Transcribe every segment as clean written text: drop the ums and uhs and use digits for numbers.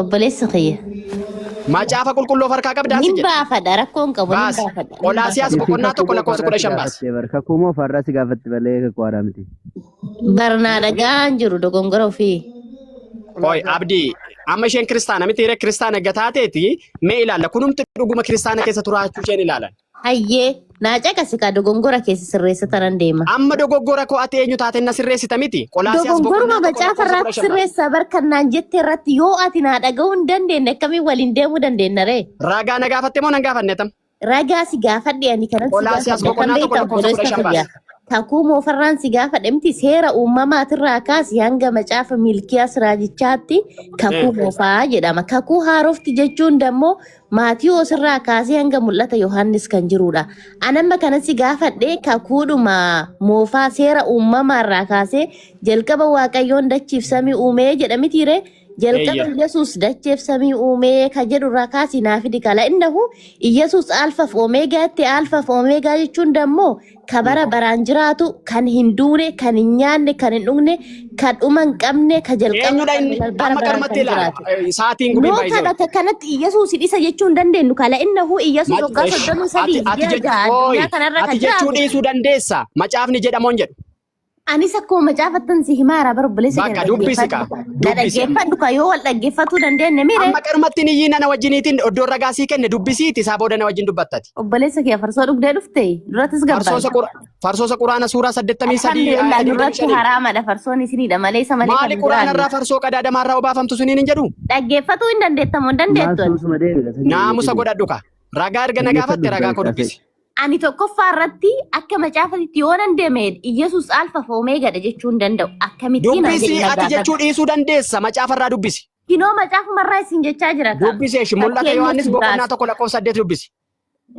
Obboleessa kiyya. Macaafa qulqulluu of harkaa qabdaa si Nin jedhe. baafadha rakkoon qabu nin Baas. baafadha. Qolaasiyaas boqonnaa tokko lakkoofsa 15 baas. Kakuma farra si gaafatti malee kakuu aadaa miti. Barnaa dhagaan jiru dogongora ofii. Hoy abdii amma isheen kiristaana miti hiree kiristaana gataateeti mee ilaalla kunumti dhuguma kiristaana keessa turaachuu isheen ilaalan. Hayyee naaca qasikaa dogongora keessa sirreessa tanan deema. Amma dogoggora koo ati eenyu taate na sirreessita miti. Qolaasiyaas Dogongoruma boqonnaa tokko macaafa lakkoofsa irratti 15 baas. sirreessaa barkannaan jette irratti yoo ati naa dhaga'uu hin dandeenye akkamiin waliin deemuu dandeenya ree? Ragaa na gaafatte moo nan gaafanne tam? Ragaa si gaafadhe ani kanatti si Qolaasiyaas gaafadhe kan boqonnaa tokko beektan lakkoofsa obboleessa 15 kiyya. baas. Kakuu moofarraan si gaafadhe miti seera uumamaatirraa kaasi hanga macaafa milkiyaas raajichaatti kakuu moofaa jedhama. Kakuu haarofti jechuun dammoo Maatiyoos irraa kaasee hanga mul'ata Yohaannis kan jirudha. Anamma kana si gaafadhe kakuudhuma moofaa seera uumamaarraa kaasee jalqaba Waaqayyoon dachiif samii uumee jedhamitiire. Jalqaba Yesuus dacheef samii uumee ka jedhurraa kaasi naafidi kala innahu Yesuus alfaaf omeegaatti alfaaf omeegaa jechuun dammoo kabara baraan jiraatu kan hin duune kan hin nyaanne kan hin dhugne kan dhuma hin qabne ka jalqaba Amma qarmatti ilaala. Sa'aatiin gubii baay'ee. Noo kanatti Yesuus isa jechuun dandeenyu kala innahu Yesuus waggaa 33 kanarra kan ati jechuu jiraatu. dhiisuu dandeessa. Macaafni jedhamoon jedhu. Anis akkuma macaafattan si himaara barobboleessa Bakka dubbisi ka. Dubbisi. dhaggeeffadhu ka yoo wal dhaggeeffachuu dandeenye mire Amma qarmatti ni yiina na wajjiniitiin iddoo ragaa sii kenne dubbisiiti isaa booda na wajjin dubbattati. obboleessa kee farsoo dhugdee dhufte durattis gabbaa. Farsoosa quraana suuraa 83 Alhamdulillah nurratti haraamadha farsoon isinidha malee isa malee maali quraana irraa farsoo qadaadamaarraa obaafamtu suniin hin jedhu? dhaggeeffachuu hin dandeettamu hin dandeettu. Naamusa godhadhu ka. Ragaa erga na gaafatte ragaa koo dubbisi. Ani tokkoffaa irratti akka macaafatti yoo nan deeme Yesuus alfa fi omeegaadha jechuu hin danda'u. Akkamittiin Dubbisi ati jechuu dhiisuu dandeessa macaafarraa dubbisi. Kinoo macaafumarraa isin jechaa jira. Dubbisi eeshi mul'ata Yohaannis boqonnaa tokko lakkoofsa 8 dubbisi.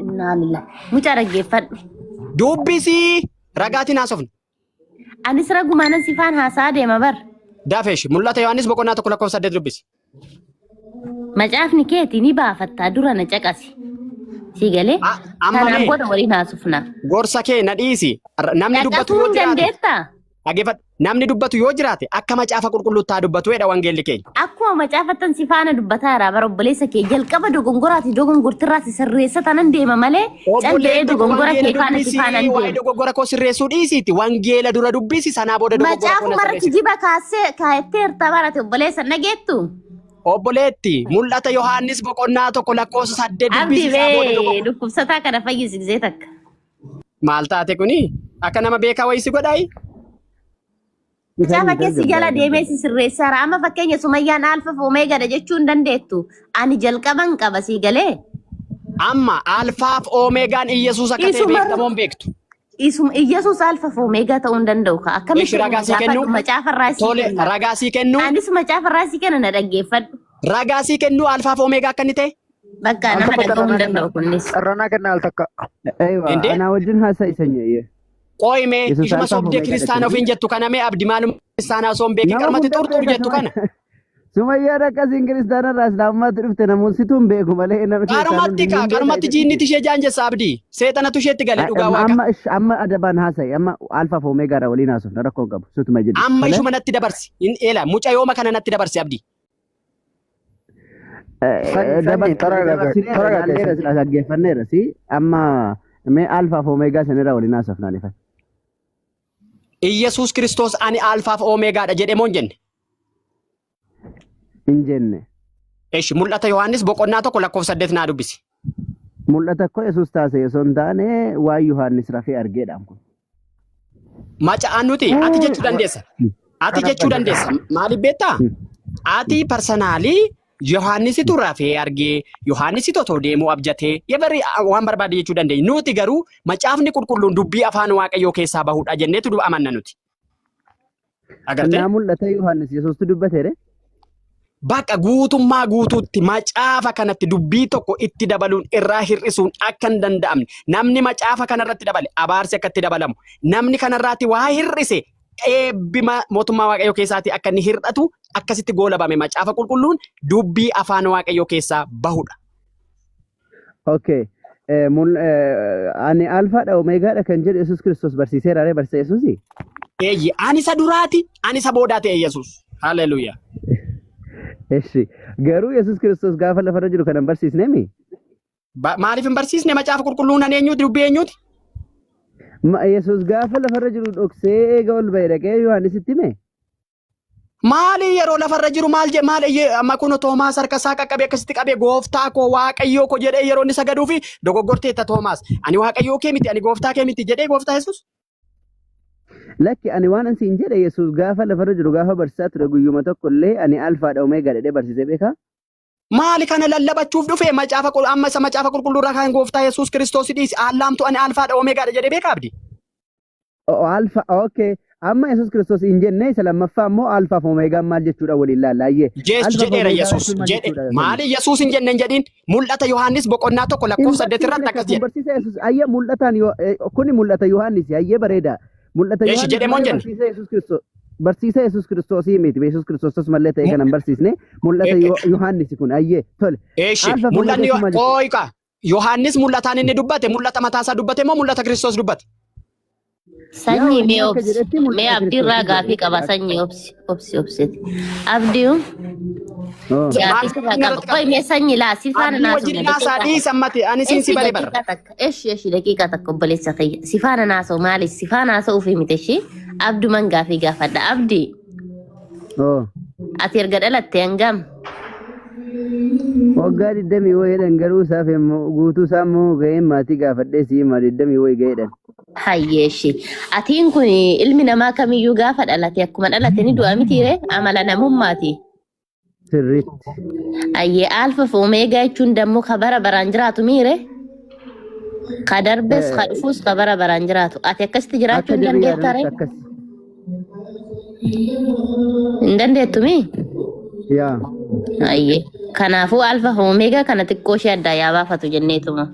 Innaalillah mucaa dhaggeeffadhu. Dubbisi ragaatiin haasofne. Anis ragumaanan sifaan haasaa deema bar. Daafeeshi mul'ata Yohaannis boqonnaa tokko lakkoofsa 8 dubbisi. Macaafni keetii ni baafattaa dura na caqasi. Sigalee kanaan booda waliin haasofna. Gorsa kee na dhiisi. Namni dubbatu yoo jiraate. Dhaggeeffadhu. Namni dubbatu yoo jiraate akka macaafa qulqulluutti haa dubbatu jedha wangeelli keenya. Akkuma macaafattan si faana dubbataa jira bara obboleessa kee jalqaba dogongoraatii dogongortirraati sirreessa tanan deema malee callee dogongora kee faana si faana deema. Waa'ee dogoggora koo sirreessuu dhiisiiti. Wangeela dura dubbisi sanaa booda dogoggora koo na sirreessi. Macaafumarratti jiba kaasee kaayettee hirtaa barate obboleessa nageettu. Obboleetti mul'ata Yohaannis boqonnaa tokko lakkoofsa 8 dubbisi isaa booda Abdii dhukkubsataa kana fayyisisee takka. Maal taate kuni akka nama beekaa wayisi godhaayi. Macaafa keessi jala deemee si sirreessaara. Amma fakkeenya Sumayyaan alfa fi omeegaadha jechuu hin dandeettu. Ani jalqaban qaba sii galee. Amma alfaaf oomeegaan Iyyasuus akka ta'e beektamoon beektu. Iyyasuus alfa fi omeegaa ta'uu hin danda'u ka. Akkamitti ragaa sii kennu? macaafarraa sii Tole kenna. ragaa sii kennu. Anis macaafarraa sii kenna na dhaggeeffadhu. Ragaa sii kennu alfaaf oomeegaa akka inni ta'e. Bakka nama dhaga'uu hin danda'u kunis. Qarranaa kennaa al takka. Aywa ana wajjin haasa'isanya iyyee. Qoyme isuma sobdee kiristaana ofiin jettu kana mee abdi maalum kiristaanaa osoo hin beekin qarmatti xurxur jettu kana. Sumayyaan akkasiin kiristaanarraa islaamummaatti dhufte namoonni situun beeku malee nama qarmatti jiinniti ishee jaanjessa abdii seexanatu isheetti gale dhugaa waaqa. Amma adabaan haasa'i amma alfaaf oomeegaadha waliin haasofna rakkoon qabu sutuma jedhu. Amma ishuma natti dabarsi eela muca yooma kana natti dabarsi abdii. Dhaggeeffanneera si amma mee alfaaf oomeegaa sanirraa waliin haasofnaan ifan. Iyyasuus Kiristoos ani alfaaf oomeegaadha jedhee moo hin jenne? Hin jenne. Eeshi mul'ata Yohaannis boqonnaa tokko lakkoofsa 8 naa dubbisi. Mul'ata koo Yesuus taasise osoo hin taane waan Yohaannis rafee argeedhaan kun. Maca'aan nuti ati jechuu dandeessa. Ati jechuu dandeessa. Maaliif beektaa? Ati parsanaalii Yohaannisitu rafee argee Yohaannisitu otoo deemuu abjatee yebarri waan barbaade jechuu dandeenya. Nuti garuu macaafni qulqulluun dubbii afaan Waaqayyoo keessaa bahudha jenneetu amanna nuti. Agartee? Naa mul'ata Yohaannis Yesuustu dubbateere? Bakka guutummaa guutuutti macaafa kanatti dubbii tokko itti dabaluun irraa hir'isuun akka hin danda'amne namni macaafa kanarratti dabale abaarsi akka itti dabalamu namni kanarraatti waa hir'ise eebbi mootummaa Waaqayyoo keessaatii akka inni hir'atu akkasitti goolabame macaafa qulqulluun dubbii afaan Waaqayyoo keessaa bahudha. Okay. Ani alfaadha omeegaadha kan jedhu Yesuus Kiristoos barsiiseera ree barsiisa Yesuusi? Eeyyi ani isa duraati ani isa boodaa ta'e Yesuus. Haleluuyaa. Eshi garuu Yesuus Kiristoos gaafa lafarra jiru kanan barsiisneemi. Maaliif hin barsiisne macaafa qulqulluun ani eenyuti dubbii eenyuti? Yesuus gaafa lafarra jiru dhoksee eega ol ba'e dhaqee Yohaannisitti hime. Maali yeroo lafarra jiru maal amma kun Toomaas harka isaa qaqqabee akkasitti qabee gooftaa koo waaqayyoo koo jedhee yeroo inni sagaduu fi dogoggorteetta Toomaas. Ani waaqayyoo kee miti ani gooftaa kee miti jedhee gooftaa Yesuus. Lakki ani waan ansiin jedhe Yesuus gaafa lafarra jiru gaafa barsiisaa ture guyyuma tokko illee ani alfaadha omeegaa jedhee barsiisee beekaa? Maali kana lallabachuuf dhufe amma isa macaafa qulqulluurraa kan gooftaa Yesuus Kiristoos dhiisi allaamtu ani alfaadha omeegaadha jedhee beekaa abdi? Alfa okay. Amma Yesuus Kiristoos hin jenne isa lammaffaa immoo alfaaf omeegaan maal jechuudha waliin laallaayee. Jedheera Yesuus jedhe maali Yesuus hin jenne hin jedhin mul'ata Yohaannis boqonnaa tokko lakkoofsa 8 irratti akkas jedhe. Barsiisa Yesuus ayyee mul'ataan kuni mul'ata Yohaannis ayyee bareeda. Mul'ata Yohaannis barsiisa Yesuus Kiristoosii miti Yesuus Kiristoos mallee ta'e kanan barsiisne mul'ata Yohaannis kun ayyee tole. Mul'anni qooyqa Yohaannis mul'ataan inni dubbate mul'ata mataasaa dubbate moo mul'ata Kiristoos dubbate? Sanyii mee abdiirraa gaafii qaba sanyii obsi. Abdiyu qoy mee sanyii laa si faana naasoo daqiiqaa takka obboleessa kiyya si faana naasoo maaliif si faana naasoo ufii mite ishii abduman gaafii gaafadha abdi ati erga dhalatte hangam? Waggaa 20 wayiidhaan garuu isaaf guutuu isaa immoo ga'een maatii gaafadhee siima 20 wayii ga'eedhaan. Hayyeeshi atiin kun ilmi namaa kamiyyuu gaafa dhalate akkuma dhalate ni du'a mitiire amala namummaati. Sirriitti. Ayyee alfa fi omeegaa jechuun dammoo ka bara baraan jiraatu miire ka darbes ka dhufuus ka bara baraan jiraatu ati akkasitti jiraachuu hin dandeettare? Hin dandeettumii? Yaa. Ayyee kanaafuu alfa fi omeegaa kana xiqqoo ishee addaa yaa baafatu jenneetuma.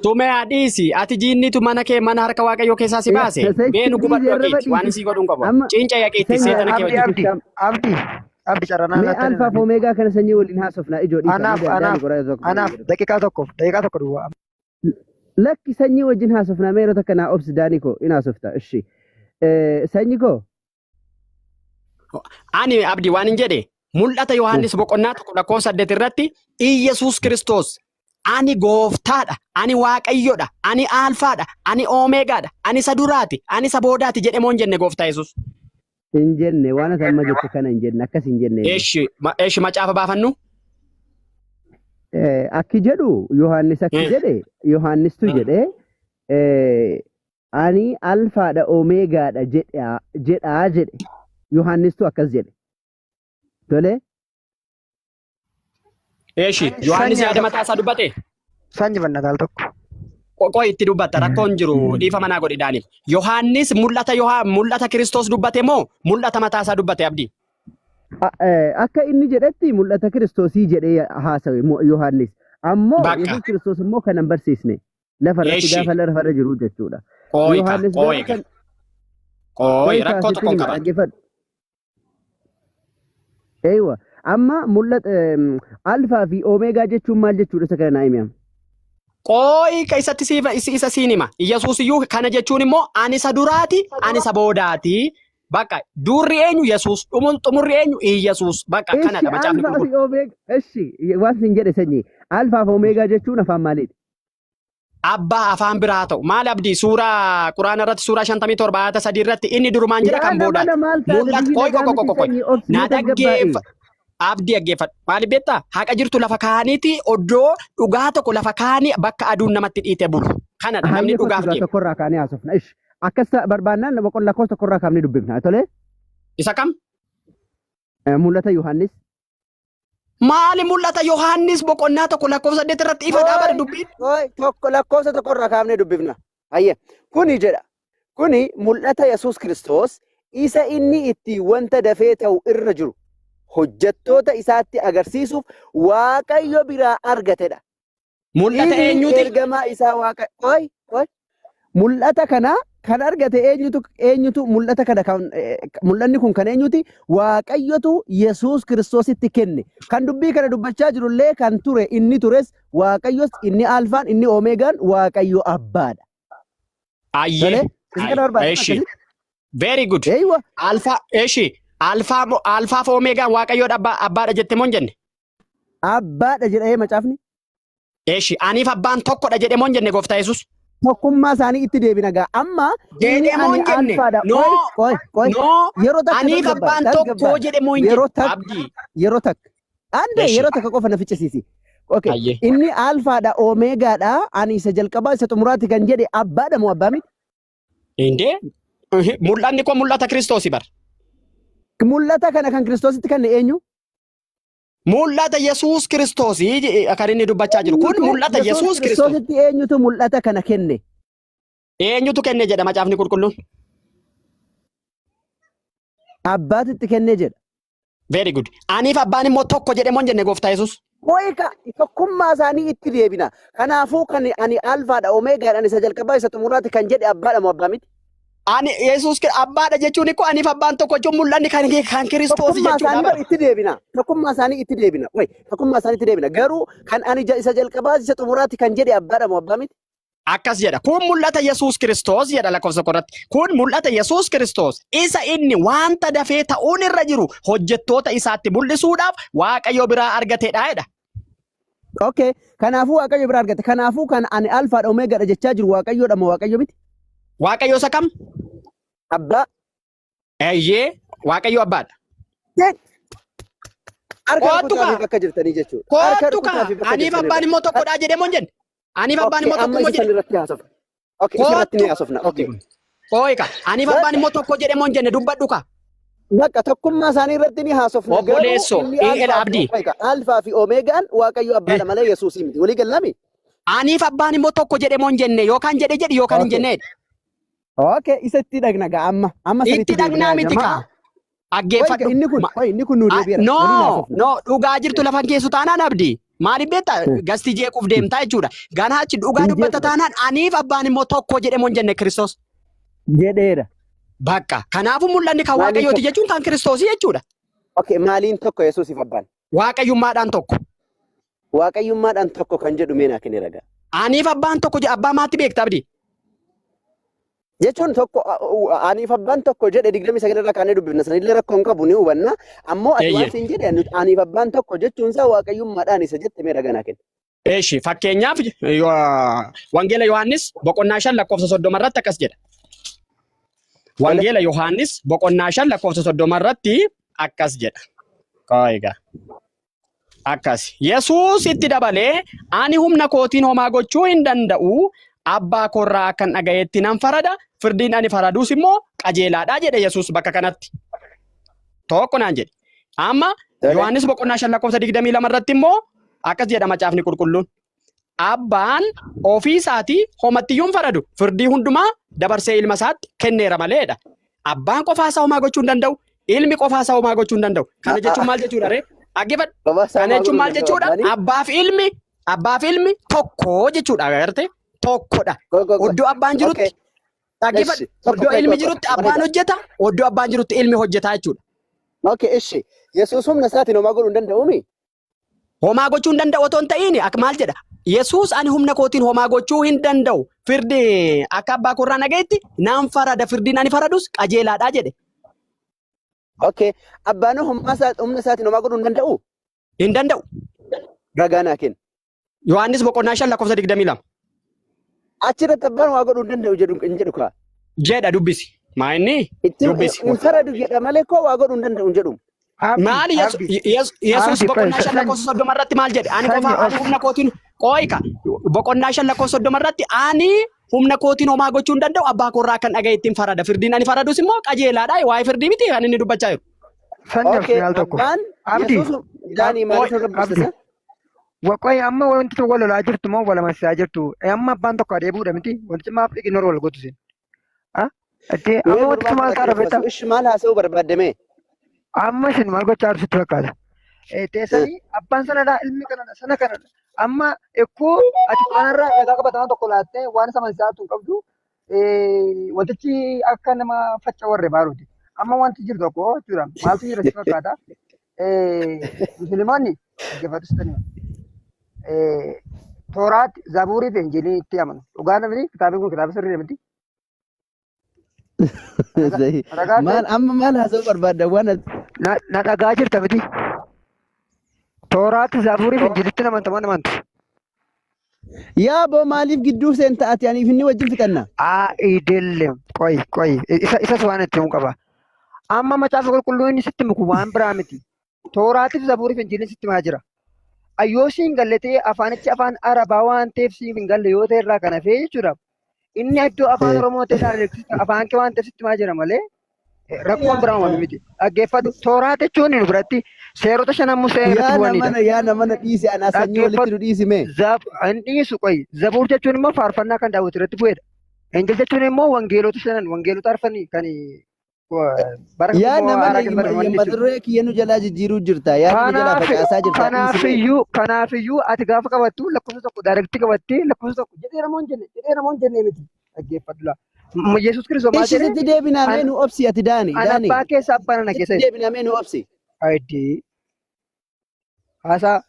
Tume adisi ati jinnitu mana kee mana harka waaqayyoo keessaa si baase beenu gubadhu akeeti waan isii godhuun qabu cinca yaqiitti seetana kee wajjin abdi carranaa mee alfa fi omeegaa kana sanyii waliin haasofnaa ijoodhii anaaf daqiiqaa tokko duwwaa lakki sanyii wajjin haasofnaa mee yeroo takka naa obsi daanii koo in haasofta ishi sanyii koo ani abdi waan hin jedhe mul'ata Yohaannis boqonnaa tokko lakkoofsa 8 irratti Iyesuus Kiristoos ani gooftaadha, ani waaqayyoodha, ani alfaadha, ani omeegaadha, ani isa duraati, ani isa boodaati jedhe moo hin jenne gooftaa Yesuus? Hin jenne waan ati amma jette kana hin jenne akkas hin jenne. Eeshi macaafa baafannu? Akki jedhu Yohaannis akki jedhe Yohaannistu jedhe ani alfaadha omeegaadha jedhaa jedhe Yohaannistu akkas jedhe. Tole? Eeshi Yohaannis yaada mataasaa dubbate? Sanyi bannataa tokko. Qoqoo itti dubbatta rakkoon jiru dhiifa manaa godhi Daaniif. Yohaannis mul'ata Kiristoos dubbate moo mul'ata mataasaa dubbate abdii? Akka inni jedhetti mul'ata Kiristoosii jedhee haasawe Yohaannis. Ammoo Yesuus Kiristoos immoo kan hin barsiisne lafarratti gaafa lafarra jiru jechuudha. Qooyi rakkoo tokkoon qaba. Eeywa. Amma mul'ata alfaa fi omeegaa jechuun maal jechuudha isa kana naa himi? Qooyi keessatti isa siin hima. Yesuus iyyuu kana jechuun immoo ani isa duraati, ani isa boodaati. Bakka durri eenyu Yesuus, xumurri eenyu Yesuus. Bakka kanadha macaafni qulqulluun. Eshi waan sin jedhe sanyii alfaa fi omeegaa jechuun afaan maaliiti? Abbaa afaan biraa ta'u maal abdii suuraa quraana irratti suuraa 57 ayata 3 irratti inni durumaan jira kan boodaati. Mul'ata qooyi na dhaggeeffa. Abdii dhaggeeffadhu. Maaliif beektaa? Haqa jirtu lafa kaaniiti oddoo dhugaa tokko lafa kaanii bakka aduun namatti dhiite bulu. Kanadha namni dhugaaf deemu. Tokkorraa kaanii haasofna. Akkas barbaannaan boqonnaa lakkoofsa tokkorraa kaafnee dubbifna. Tole? Isa kam? Mul'ata Yohaannis. Maali mul'ata Yohaannis boqonnaa tokko lakkoofsa 8 irratti ifa dhaabare dubbiin? Tokko lakkoofsa tokkorraa kaafnee dubbifna. Hayya. Kuni jedha. Kuni mul'ata Yesuus Kiristoos isa inni itti wanta dafee ta'u irra jiru. Hojjettoota isaatti agarsiisuuf waaqayyo biraa argatedha. Mul'ata eenyuti? Ergamaa isaa waaqayyo. Mul'ata kana kan argate eenyutu mul'ata kana mul'anni kun kan eenyuti? Waaqayyotu Yesuus Kiristoositti kenne. Kan dubbii kana dubbachaa jirullee kan ture inni tures waaqayyos inni alfaan inni omeegaan waaqayyo abbaadha. Ayyee. Very good. Alfa eshi. Alfaa fi omeegaan waaqayyoodha abbaadha jette moo hin jenne? Abbaadha jedhee macaafni. Eeshi aniif abbaan tokkodha jedhe moo hin jenne gooftaa Yesuus? Tokkummaa isaanii itti deebina gaa amma Jedhe moo hin jenne? No. yeroo takka Aniif abbaan tokko jedhe moo hin yeroo jenne? takka Abdii. yeroo takka ande Eshi. yeroo takka qofa na ficcisiisi. Okay. Ayyee. Inni alfaadha omeegaadha ani isa jalqabaa isa xumuraati kan jedhe abbaadha moo abbaa miti? Indee? Mul'anni koo mul'ata Kiristoosi bar. Mul'ata kana kan Kiristoositti kenne eenyu? Mul'ata Yesuus Kiristoosii kan inni dubbachaa jiru. Kun mul'ata Yesuus Kiristoos. Kiristoositti eenyutu mul'ata kana kenne? Eenyutu kenne jedha macaafni qulqulluun? Abbaatitti kenne jedha. Very good. Aniif abbaan immoo tokko jedhe moo hin jenne gooftaa Yesuus? Hoika tokkummaa isaanii itti deebina. Kanaafuu kan ani alfaadha omeegaadhaan isa jalqabaa isa xumuraati kan jedhe abbaadha moo abbaa miti? Ani Yesuus abbaadha jechuun ko aniif abbaan tokko jechuun mul'anni kan Kiristoos Tokkummaa isaanii jechuudha. itti deebina. Tokkummaa isaanii itti deebina. Tokkummaa isaanii itti deebina. Garuu kan ani isa jalqabaa isa xumuraati kan jedhe abbaadha moo abbaa miti? Akkas jedha. Kun mul'ata Yesuus Kiristoos jedha lakkoofsa korratti. Kun mul'ata Yesuus Kiristoos isa inni wanta dafee ta'uun irra jiru hojjettoota isaatti mul'isuudhaaf Waaqayyo biraa argateedha jedha. Okay. Kanaafuu Waaqayyo biraa argate. Kanaafuu kan ani alfaadha omeegaadha jechaa jiru Waaqayyoodha moo Waaqayyo miti? Waaqayyo isa kam? Abbaa. Eeyyee Waaqayyo abbaadha. Harka Kootu rukutaafi kaa. bakka jirtanii jechuudha. Harka Kootu kaa. rukutaafi bakka Aniif jirtanii abbaan immoo tokkodha jedhe moo hin jenne? Aniif abbaan immoo tokko moo jedhe? irratti haasofna. Okay, isirratti ni haasofna. Okay. Ooyika. Aniif abbaan immoo tokko jedhe moo hin jenne dubbadhu kaa. Bakka tokkummaa isaanii irratti ni haasofna. Obboleessoo, abdii. Alfaa fi omeegaan Waaqayyo abbaadha malee Yesuusii miti. Walii galami? Aniif abbaan immoo tokko jedhe moo hin jenne yookaan jedhe jedhi yookaan hin jenne. Okay, isa itti dhagna gaa amma. Amma Itti dhagnaa miti kaa. Aggeeffadhu. Inni kun nuu deebi'eera. No, dhugaa jirtu lafa keessu taanaan abdii. Maaliif beektaa? Gasti jeequuf deemtaa jechuudha. Ganaa achi dhugaa dubbata taanaan aniif abbaan immoo tokko jedhe moo hin jenne Kiristoos. Jedheera. Bakka. Kanaafuu mul'anni kan Waaqayyooti jechuun kan Kiristoosii jechuudha. Okay, maaliin tokko Yesuusiif abbaan? Waaqayyummaadhaan tokko. Waaqayyummaadhaan tokko kan jedhu meenaa kenne ragaa. Aniif abbaan tokko abbaa maatti beekta abdii? Jechuun tokko aniif abbaan tokko jedhe 29 irraa kaanee dubbifna sanillee rakkoon qabu ni hubanna. Ammoo ati waan siin jedhe aniif abbaan tokko jechuun isaa waaqayyummaadhaan isa jette mee ragaa naa kenna. Eeshi fakkeenyaaf Wangeela Yohaannis boqonnaa 5 lakkoofsa 30 irratti akkas jedha. Wangeela Yohaannis boqonnaa 5 lakkoofsa 30 irratti akkas jedha. Kaayiga. Akkas. Yesuus itti dabalee ani humna kootiin homaa gochuu hin danda'u. Abbaa korraa kan dhagayetti nan farada. Firdiin ani faradus immoo qajeelaadha jedhe Yesuus bakka kanatti. Tokko naan jedhe. Amma Yohaannis boqonnaa 5 lakkoofsa 22 irratti immoo akkas jedha macaafni qulqulluun. Abbaan ofii isaatii homattiyyuu hin faradu. Firdii hundumaa dabarsee ilma isaatti kenneera maleedha. Abbaan qofaa isaa homaa gochuu hin danda'u. Ilmi qofaa isaa homaa gochuu hin danda'u. Kana jechuun maal jechuudha ree? Dhaggeeffadhu. Kana jechuun maal jechuudha? Abbaaf ilmi tokko jechuudha agartee? Tokkodha. Oddoo abbaan jirutti dhaggeeffadhu. Oddoo ilmi jirutti abbaan hojjeta. Oddoo abbaan jirutti ilmi hojjeta jechuudha. Okay, ishi. Yesuus humna isaatiin homaa godhuu hin danda'uumi? Homaa gochuu hin danda'u otoo hin ta'in akka maal jedha? Yesuus ani humna kootiin homaa gochuu hin danda'u. Firdii akka abbaa korraa dhagayetti naan farada. Firdiin ani faradus qajeelaadha jedhe. Okay. Abbaan humna isaatiin homaa godhuu hin danda'u? Hin danda'u. Ragaa naa kenna. Yohaannis boqonnaa 5 lakkoofsa 22. Achirratti abbaan waa godhuu hin danda'u hin jedhu kaa. Jedha dubbisi. Maa inni? Dubbisi. Hin faradu jedha malee koo waa godhuu hin danda'u hin jedhu. Maali Yesuus boqonnaa 5 lakkoofsa 30 irratti maal jedhe? Ani qofa ani humna kootiin qooyika. Boqonnaa 5 lakkoofsa 30 irratti ani humna kootiin homaa gochuu hin danda'u abbaa korraa kan dhagaye ittiin farada. Firdiin ani faradus immoo qajeelaadha. Waa'ee firdii miti kan inni dubbachaa jiru. Sanyaaf yaal tokko. Abdii. Daanii maaliif irra buustisa? Waqooyi amma wanti tokko wal lolaa jirtu moo wal amansiisaa jirtu? Amma abbaan tokko adeemuudha miti. Wanti maaf ignore wal gootu sin. Amma wanti maal ta'a rafetaa? Ishi maal haasa'uu barbaadame? Amma isin maal gochaa jirtu sitti fakkaata? Teessanii abbaan sanadhaa ilmi kanadha sana kanadha. Amma ekkoo ati kanarraa dhagaa qabatamaa tokko laattee waan isa amansiisaa qabdu wantichi akka nama facca warre baaruuti. Amma wanti jiru tokko jechuudha. Maaltu jira sitti fakkaata? Musliimoonni dhaggeeffatustanii. Tooraatti Zabuurii fi Injilii itti amanu. Dhugaa namni kitaabni kun kitaaba sirrii miti. Maal haasa'uu barbaadda waan na dhagaa jirta miti. tooraatti zabuuriif injilitti namantu. Yaa boo maaliif gidduu seenta ati aniif inni wajjin fixanna? Idillee qoy isas waan itti himu qaba. Amma macaafa qulqulluu inni sitti muku waan biraa miti. Tooraatiif zabuuriif injiliin sitti maa jira. Ayyoo siin gallatee afaanichi afaan arabaa waan ta'eef siin hin galle yoo ta'e irraa kana fee jechuudha. Inni iddoo afaan oromoo ta'e afaan kee waan ta'eef sitti maa jira malee rakkoon biraa waan miti. Dhaggeeffadhu tooraat jechuun nu biratti seerota shanan musee irratti bu'anidha. Yaa nama dhiisi anaa sanyii walitti nu dhiisi mee. An dhiisu qoy zabuur jechuun immoo faarfannaa kan daawwatu irratti bu'edha. Injil jechuun immoo wangeelota shanan wangeelota arfanii kan yaa nama maturree kiyya nu jalaa jijjiiruu jirta. Yaa nu jalaa facaasaa jirta. Kanaafiyyuu ati gaafa qabattu lakkoofsa tokko daarektii qabattee lakkoofsa tokko jedhee namoon jenne miti. Dhaggeeffadhu laa. Yesuus Kiristoos maal jedhee? Isitti deebinaa mee nu obsi ati Daani. Abbaa keessa abbaan ana keessa. Isitti deebinaa mee nu obsi. Ayiddii. Haasaa.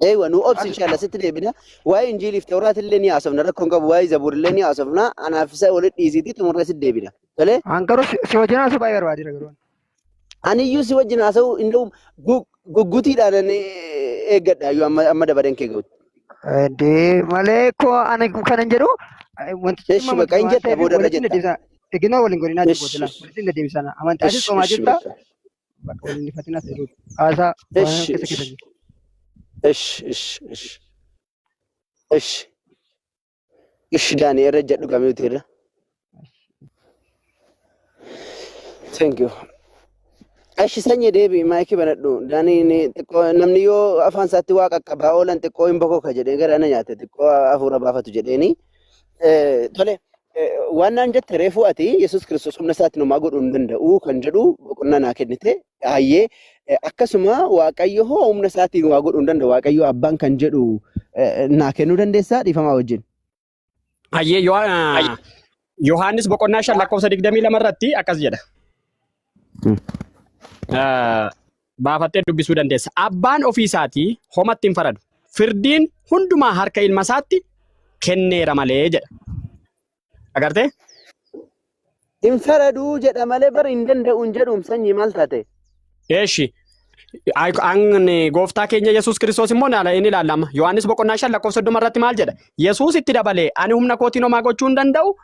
Eewa nu obsi inshallah sitti deebina. Waa'ee injiiliif tawraat illee ni haasofna rakkoon qabu waa'ee zabuur illee ni haasofna. Anaaf isa walitti dhiisiitii xumurree sitti deebina. Tolee? Garuu si wajjin haasa'u baay'ee barbaadeera garuu. Aniyyuu si wajjin haasa'u indoo guggutiidhaan eeggadha iyyuu amma dabareen kee ga'utti. Malee koo ani kanan jedhu wantichi Eeshi bakka hin jette booda irra jetta. Eginoo waliin godinaa jibbootila. Waliin deddeebisana. Amantaasis qomaa jirta. Waliin fatinas jedhu. Haasaa waan keessa keessa jiru. Ish Daani irra jedhu gameetu irra. Thank you. Ashi sanyii deebi maayikii banadhu. Daani namni yoo afaan isaatti waa qaqqabaa oolan xiqqoo hin bokoka jedhee gara na nyaate xiqqoo hafuura baafatu jedheeni. Tole waan naan jette reefuu ati Yesuus Kiristoos humna isaatti namaa godhuu hin danda'u kan jedhu boqonnaa naa kennite. Hayyee akkasuma Waaqayyo hoo humna isaatiin waa godhuu hin danda'u. Waaqayyo abbaan kan jedhu naa kennuu dandeessaa dhiifamaa wajjin. Hayyee Yohaannis boqonnaa 5 lakkoofsa 22 irratti akkas jedha. Baafattee dubbisuu dandeessa. Abbaan ofii isaatii homatti hin faradu. Firdiin hundumaa harka ilma isaatti kenneera malee jedha. Agartee? Hin faraduu jedha malee bara hin danda'u hin jedhuun sanyii maal taate? Eeshi. Gooftaa keenya Yesuus Kiristoos immoo inni ilaalama. Yohaannis boqonnaa 5 lakkoofsa 30 irratti maal jedha? Yesuus itti dabalee ani humna kootiin homaa gochuu hin danda'u.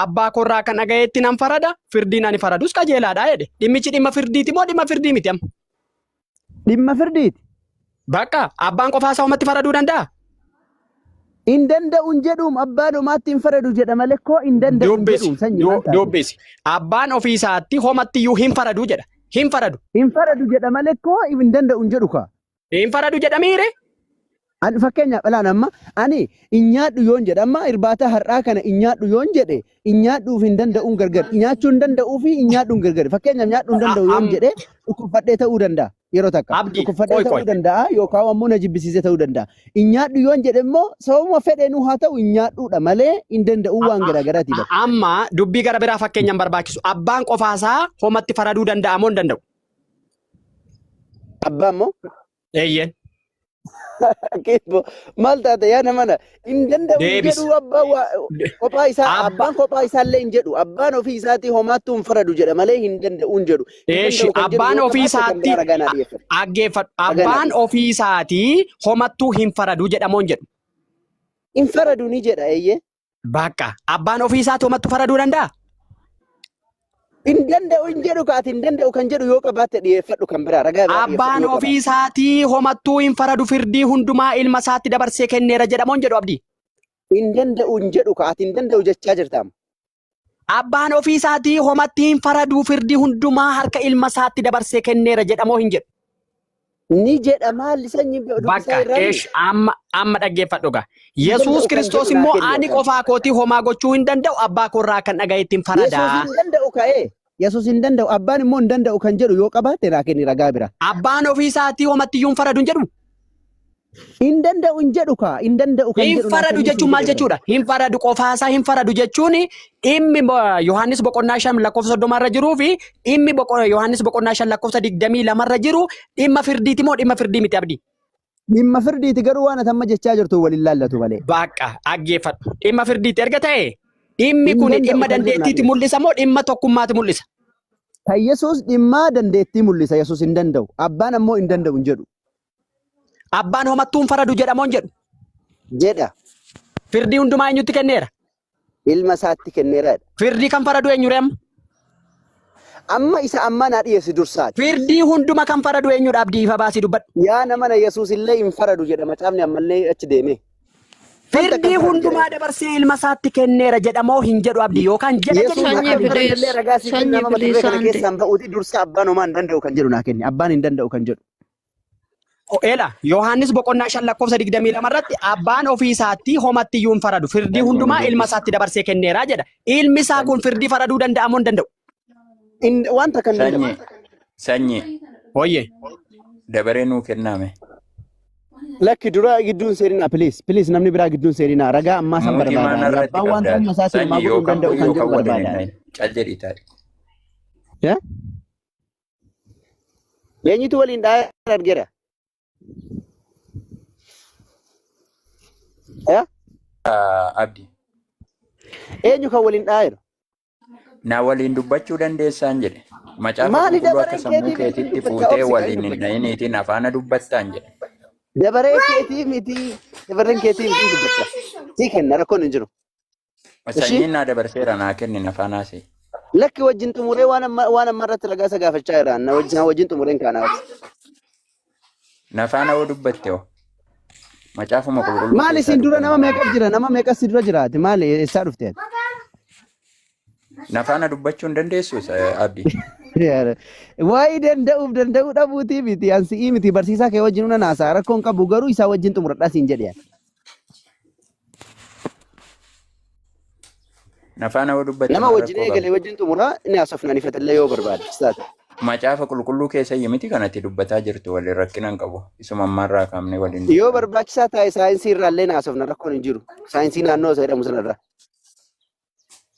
Abbaa korraa kan dhagayeetti nan farada. Firdiin ani faradus qajeelaadha jedhe. Dhimmichi dhimma firdiiti moo dhimma firdii miti amma? Dhimma firdiiti. Bakka abbaan qofaa isaa homatti faraduu danda'a? Hin danda'u hin jedhuun abbaan homaatti hin faradu jedha malee koo hin danda'u hin jedhuun sanyii maal taate? Dubbisi. Abbaan ofii isaatti homatti iyyuu hin faradu jedha. Hin faradu. Hin faradu jedha malee koo hin danda'u hin jedhu kaa. Hin faradu jedha miire? Ani fakkeenyaaf dhalaan amma ani hin nyaadhu yoon jedhe amma irbaata har'aa kana hin nyaadhu yoon jedhe hin nyaadhuuf hin danda'uun gargar nyaachuu hin danda'uu fi hin nyaadhuun gargar fakkeenyaaf nyaadhuu hin danda'u yoon jedhe dhukkubfadhee ta'uu danda'a yeroo takka dhukkubfadhee ta'uu danda'a yookaan ammoo na jibbisiisee ta'uu danda'a hin nyaadhu yoon jedhe immoo sababuma fedheenuu haa ta'u hin nyaadhuudha malee hin danda'uu waan garaagaraati. Amma dubbii gara biraa fakkeenyaan barbaachisu abbaan qofaasaa homatti faraduu danda'a moo hin danda'u? Abbaan moo? Eeyyeen. Maal taate yaa namana hin danda'u jedhu abbaan kophaa isaa abbaan kophaa isaallee hin jedhu abbaan ofii isaatii homaattuu hin faradu jedha malee hin danda'u hin jedhu. Eeshi abbaan ofii isaatii dhaggeeffadhu abbaan ofii isaatii homattuu hin faradu jedhamoo hin jedhu. Hin faradu ni jedha eeyyee. Bakka abbaan ofii isaatii homattuu faraduu danda'a? Hin danda'u hin jedhu kaati hin danda'u kan jedhu yoo qabaatte dhiyeeffadhu kan biraa ragaa biraa. Abbaan ofii isaatii homattuu hin faradu firdii hundumaa ilma isaatti dabarsee kenneera jedhamoo hin jedhu abdii. Hin danda'u hin jedhu kaati hin danda'u jechaa jirtaam. Abbaan ofii isaatii homatti hin faradu firdii hundumaa harka ilma isaatti dabarsee kenneera jedhamoo hin jedhu. Ni jedha maal sanyii bakka eesh amma dhaggeeffadhu gaa. Yesuus Kiristoos immoo ani qofaa kootii homaa gochuu hin danda'u abbaa korraa kan dhagayetti hin farada. Yesuus hin danda'u ka'ee. Yesuus hin danda'u abbaan immoo hin danda'u kan jedhu yoo qabaate naa kenni ragaa bira. Abbaan ofii isaatii homatti iyyuu hin faradu hin jedhu. Hin danda'u hin jedhu kaa hin danda'u kan jedhu. Hin faradu jechuun maal jechuudha? Hin faradu qofaasaa hin faradu jechuun dhimmi Yohaannis boqonnaa 5 lakkoofsa 30 irra jiruu fi dhimmi Yohaannis boqonnaa 5 lakkoofsa 22 irra jiru dhimma firdiiti moo dhimma firdii miti abdii? Dhimma firdiiti garuu waan atamma jechaa jirtu waliin laallatu malee. Bakka dhaggeeffadhu. Dhimma firdiiti erga ta'e dhimmi kun dhimma dandeettiiti mul'isa moo dhimma tokkummaati mul'isa? Kan Yesuus dhimma dandeettii mul'isa Yesuus hin danda'u abbaan ammoo hin danda'u hin jedhu. Abbaan homattuun faradu jedhamoon jedhu. jedha. Firdii hundumaa eenyutti kenneera? Ilma isaatti kenneeraadha. Firdii kan faradu eenyudha amma? Amma isa amma naa dhiyeessi dursaati. Firdii hunduma kan faradu eenyudha abdii ifa baasii dubbadhu. Yaa nama na Yesuus illee hin faradu jedha macaafni ammallee achi deeme. Firdii hundumaa dabarsee ilma isaatti kenneera jedhamoo hin jedhu abdii yookaan jedha Yesuus jedhee Sanyii akka bilis- illee ragaa si sanyii nama mata duree bilis kana ante. keessaan ba'uuti dursa abbaan homaa hin danda'u kan jedhu naa kenni. Abbaan hin danda'u kan jedhu. Eela Yohaannis boqonnaa 5:22 irratti abbaan ofii isaatti homatti iyyuu hin faradu. Firdii hundumaa ilma isaatti dabarsee kenneera jedha. Ilmi isaa kun firdii faraduu danda'amoo hin danda'u? Wanta kan danda'u. Sanyii Hooyyee. dabaree nuu kenname. Lakki dura gidduun seeninaa please namni biraa gidduun seeninaa ragaa ammaa san Mootii maana barbaada. irratti Abbaan wanta humna isaatiin sanyii homaa godhuu hin yookaan danda'u kan jedhu waliin hin barbaada. dhahin. Cal jedhii taa'e. Yaa? Eenyutu waliin dhaa'ee argeera? Yaa? Abdi. Eenyu kan waliin dhaa'eeru? Na waliin dubbachuu dandeessaan jedhe. Macaafa Maali qulqulluu dabareen akka sammuu keetii keetitti miti fuutee dubbachaa waliin hin dhahiniitiin afaana dubbattaan jedhe. Dabaree keetii miti. Dabareen keetii miti dubbacha. Sii kenna rakkoon hin jiru. Sanyiin naa dabarseera naa kennin afaanaa see. Lakki wajjin xumuree waan amma irratti ragaa isa gaafachaa jira. Na wajjin xumureen kaanaaf. Na afaana hoo dubbatte hoo. Macaafuma qulqulluu. Maali keessaa isin dura nama dubbanna. meeqa jira? Nama meeqa si dura jiraati? Maali eessaa dhufteen? Na afaana dubbachuu hin dandeessu Abdi. Waa'ee danda'uu dhabuutii miti. Ansi'ii miti barsiisaa kee wajjin una naasaa rakkoon qabu garuu isaa wajjin xumuradhaa siin jedhe. Na afaana hoo dubbatte. Nama wajjin eegalee wajjin xumuraa inni haasofnaan ifatallee yoo barbaade. Macaafa qulqulluu keessa miti kanatti dubbataa jirtu waliin rakkina hin qabu. Isuma ammaarraa kaafnee waliin Yoo barbaachisaa taa'e saayinsii irraallee haasofna rakkoon hin jiru. Saayinsii naannoo isa jedhamu sanarraa.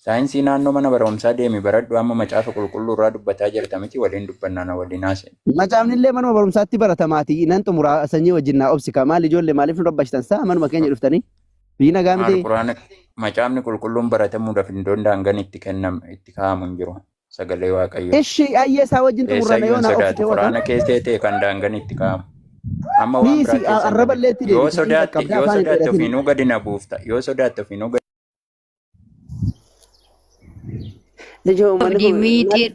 Saayinsii naannoo mana barumsaa deemi baradhu amma macaafa qulqulluu irraa dubbataa jirta miti waliin dubbannaa waliin haasa'e. Macaafni illee manuma barumsaatti baratamaati. Nan xumuraa sanyii wajjin naa obsika. Maal ijoollee maaliif nu rabbashtan saa manuma keenya dhuftanii? Biyyi nagaa miti. Macaafni qulqulluun baratamuudhaaf iddoon daangaan itti kaa'amu hin jiru. Sagalee Waaqayyoo. Ishi ayyee isaa wajjin xumurana yoo naa sodaatu obsite quraana keessee ta'e kan daangaan itti kaa'amu. Amma waan Dhiisi, biraa arraballeetti yoo deebi, sodaatte qabdaa afaan hin jedhatin. ofiinuu gadi na buufta. Yoo sodaatte ofiinuu gadi. Abdii miitii.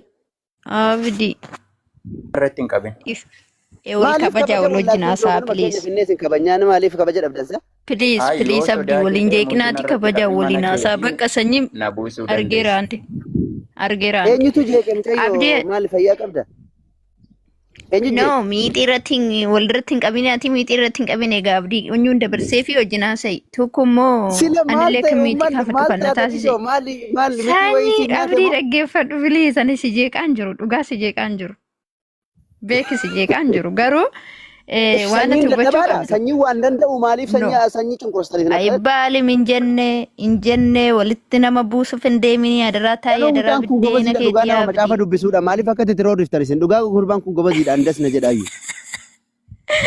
Abdii. Irratti hin qabin. Wal kabajaa wal wajjin haasaa please. Kabajaan maaliif kabaja dhabdansa? Please abdii waliin jeeqinaati kabajaa waliin haasaa bakka sanyii Na buusuu argeera ante. Argeera ante. Eenyutu jeeqamtee Abdii- maal fayyaa qabda? Eenyu No, miitii irratti walirratti hin qabine ati miitii irratti hin qabine egaa abdii onyuun dabarsee fi wajjin haasa'e. Tokko immoo Sila maal anillee ta'e kan miitii kaafatu kan na taasise. maali miti wayii Sanyii si abdii dhaggeeffadhu bilee sana si jeeqaan jiru dhugaa si jeeqaan jiru. Beeki si jeeqaan jiru garuu waan ati hubachuu qabdu. Sanyii waan danda'u maaliif sanyii cunqursitanii Ayibbaali hin jenne walitti nama buusuuf hin deemini adaraa taa'ee adaraa biddeena dhugaa nama macaafa keetii dubbisuudha maaliif akka titiroo dhuftan isin dhugaa gurbaan kun gobaziidhaan dasna jedhaayu.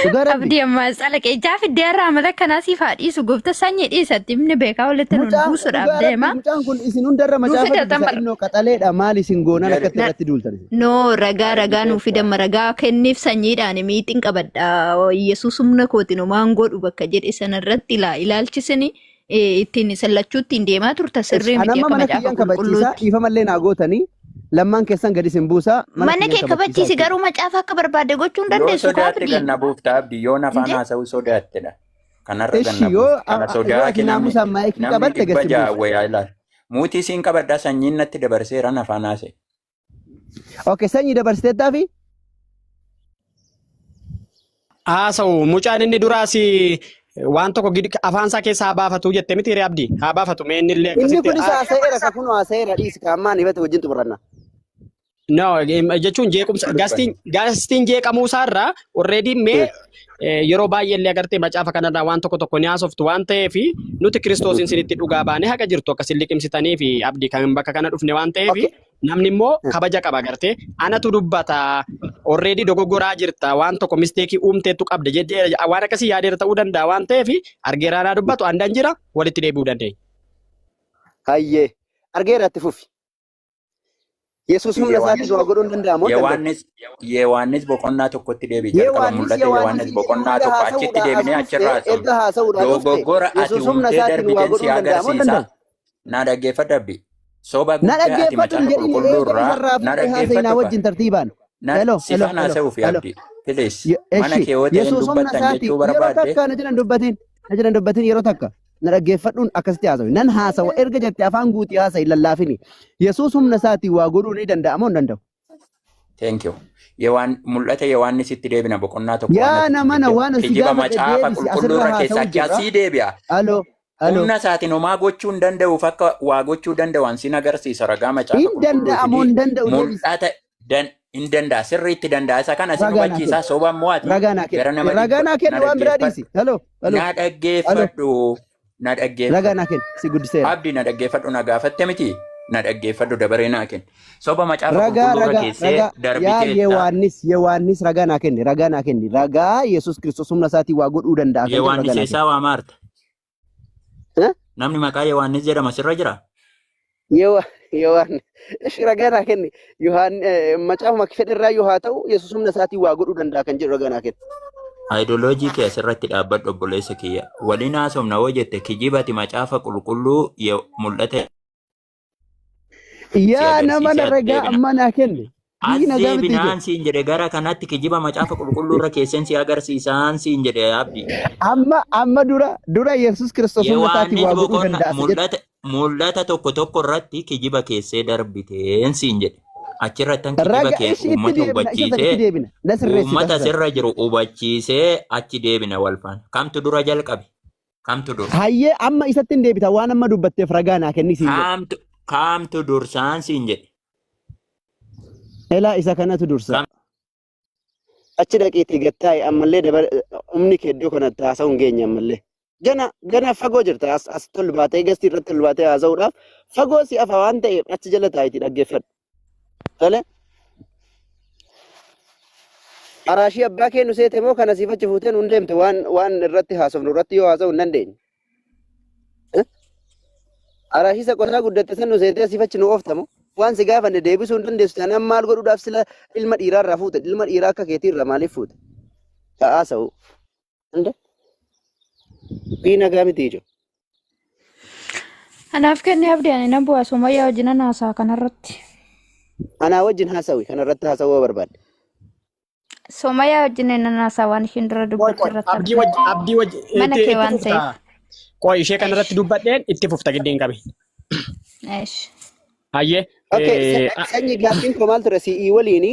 Dhugaa rabbi. abdii ammaa salaqee jaafi deerraa mata akkanaa siif haa dhiisu goofta sanyii dhiisatti himni beekaa walitti nu buusuudhaaf deema. Mucaan kun isin hundarra macaafa Nuufida dubbisa tambara. innoo qaxaleedha maali isin goonan akkatti irratti duultan. No ragaa nuu fidama ragaa kenniif sanyiidhaan miixiin qabadha yesuus humna kootiin homaan godhu bakka jedhe sanarratti ilaalchisini ittiin sallachuutti hin deemaa turta sirrii miti Anamma akka mana macaafa kiyyaan kabachiisaa qulqulluutti. dhiifamallee naa gootanii lammaan keessan gadi isin buusaa. Mana kee kabachiisi garuu macaafa akka barbaade gochuun Yoo dandeessu sodaatte kaabdii. ganna buufta abdi yoo nafaan haasa'uu sodaattedha. Kanarra ganna Eshi yoo buufta. Kana sodaa ati naamusaan maayikii qabatte dhibba gadi ja'a buusa. wayyaa ilaala. Muutii siin qabaddaa sanyiin natti dabarseera nafaan haasa'e. Okay, sanyii dabarsiteettaafi Haasa'u mucaan inni duraas waan tokko afaan isaa keessaa haa baafatu jette miti hiree abdii haa baafatu mee inni illee inni kun akkasitti. isa haasa'eera ka kun haasa'eera dhiisi ka ammaan ifate wajjin xumuranna. No, jechuun jeequmsa gastiin jeeqamuu isaarraa already mee yeroo baay'ee illee agartee macaafa kanarraa waan tokko ni haasoftu waan ta'eef nuti kiristoosiin sinitti dhugaa baane haqa jirtu akkasin liqimsitanii fi abdii kan bakka kana dhufne waan ta'eef namni immoo kabaja qaba agartee anatu dubbata already dogoggoraa jirta waan tokko misteekii uumteetu qabda jedhee waan akkasii yaadeera ta'uu danda'a waan ta'eef argeeraanaa dubbatu andaan jira walitti deebi'uu dandeenya. Hayyee argeera itti fufi. Yesuus humna isaatiin waa godhuu hin danda'amu. Yohaannis boqonnaa tokkotti deebi jalqaba mul'ate Yohaannis boqonnaa tokko achitti deebinee achirraa erga haasa'uudhaan dogoggora ati uumtee darbiten si agarsiisa. Na dhaggeeffadhu abdi. Soba guddaa ati macaafa qulqulluurraa na dhaggeeffadhu wajjin tartiibaan. Sifaan haasa'uuf yaabdi. Please mana kee yoo ta'e dubbattan jechuu barbaadde. Yeroo takka na jiran dubbatiin yeroo takka. Na dhaggeeffadhuun akkasitti haasawu. Nan haasawa erga jettee afaan guutii haasa'i lallaafini. Yesuus humna isaatiin waa godhuu ni danda'amoo hin danda'u? Thank you. Mul'ata Yohaannis itti deebina boqonnaa tokko. Yaa namana waan si kijiba macaafa qulqulluurra keessaa achii deebi'a. Humna isaatiin homaa gochuu hin danda'uuf akka waa gochuu danda'an sin agarsiisa ragaa macaafa qulqulluu. Hin danda'amoo hin danda'u. Mul'ata hin danda'a sirriitti danda'a isa kana sin hubachiisaa soba mo'ati. Ragaa naa kennu waan biraa dhiisi. Na dhaggeeffadhu. Na dhaggeeffadhu. Ragaa naa kennu si guddiseera. Abdi na dhaggeeffadhu na gaafatte miti. Na dhaggeeffadhu dabaree naa kennu. Soba macaafa qulqulluurra keessee darbitee. Yohaannis ragaa naa kenni. Ragaa naa kenni. Ragaa Yesuus Kiristoos humna isaatiin waa godhuu danda'a. Yohaannis eessaa waa maarta? Namni maqaa Yohaannis jedhama sirra jira? Yohaannis ragaa naa kenni. Macaafuma fedherraa yoo haa ta'u Yesuus humna isaatiin waa godhuu danda'a kan jedhu ragaa naa kenni. Ideoloojii kee asirratti dhaabbadhu obboleessa kiyya. Waliin haasofna hoo jette kijibati macaafa qulqulluu mul'ate. Yaa nama ragaa amma naa kenni. Deebinaan siin jedhe gara kanatti kijiba macaafa qulqulluurra keessan si agarsiisaan siin jedhe abdi. Amma dura Yesuus Kiristoos humna isaatiin waa godhuu danda'a. Mul'ata tokko irratti kijiba keessee darbiteen siin jedhe. Achirratti kijiba kee uummata hubachiisee uummata sirra jiru hubachiisee achi deebina walfaan. Kamtu dura jalqabe? Kamtu dura? Hayyee amma isatti hin deebita waan amma dubbatteef ragaa naa kenni siin jedhe. Kamtu dursaan siin jedhe? Elaa isa kanatu dursa. Achi dhaqiitii gattaa'e ammallee humni kee iddoo kanatti haasa'uu hin geenye ammallee. Gana fagoo jirta as tol baatee gastii irratti tol baatee haasa'uudhaaf fagoo si afa waan ta'eef achi jala taa'itii dhaggeeffadhu. Tole. Araashii abbaa kee nu seete moo kana siifachi fuutee nu deemte waan irratti haasofnu irratti yoo haasa'u hin dandeenye. Araashii isa qotaa guddatte san nu seetee siifachi nu ooftamu. Waan si gaafanne deebisuu hin dandeessu taanaan maal godhuudhaaf sila ilma dhiiraarraa fuute ilma dhiiraa akka keetiirra maaliif fuute? Haasa'u. Nagaa miti ijoo. Anaaf kennee abdii ani nan bu'aa Sumayyaa wajjin haasaa kanarratti. Anaa wajjin haasa'u kanarratti haasa'uu barbaadde. Sumayyaa wajjin nan haasaa waan ishiin dura dubbatti irratti. Abdii wajjin. Mana kee waan ta'eef. Qoy ishee kanarratti dubbadheen itti fufta giddeen qabe. Hayyee. Sanyii gaaffiin koo maal ture si'ii waliini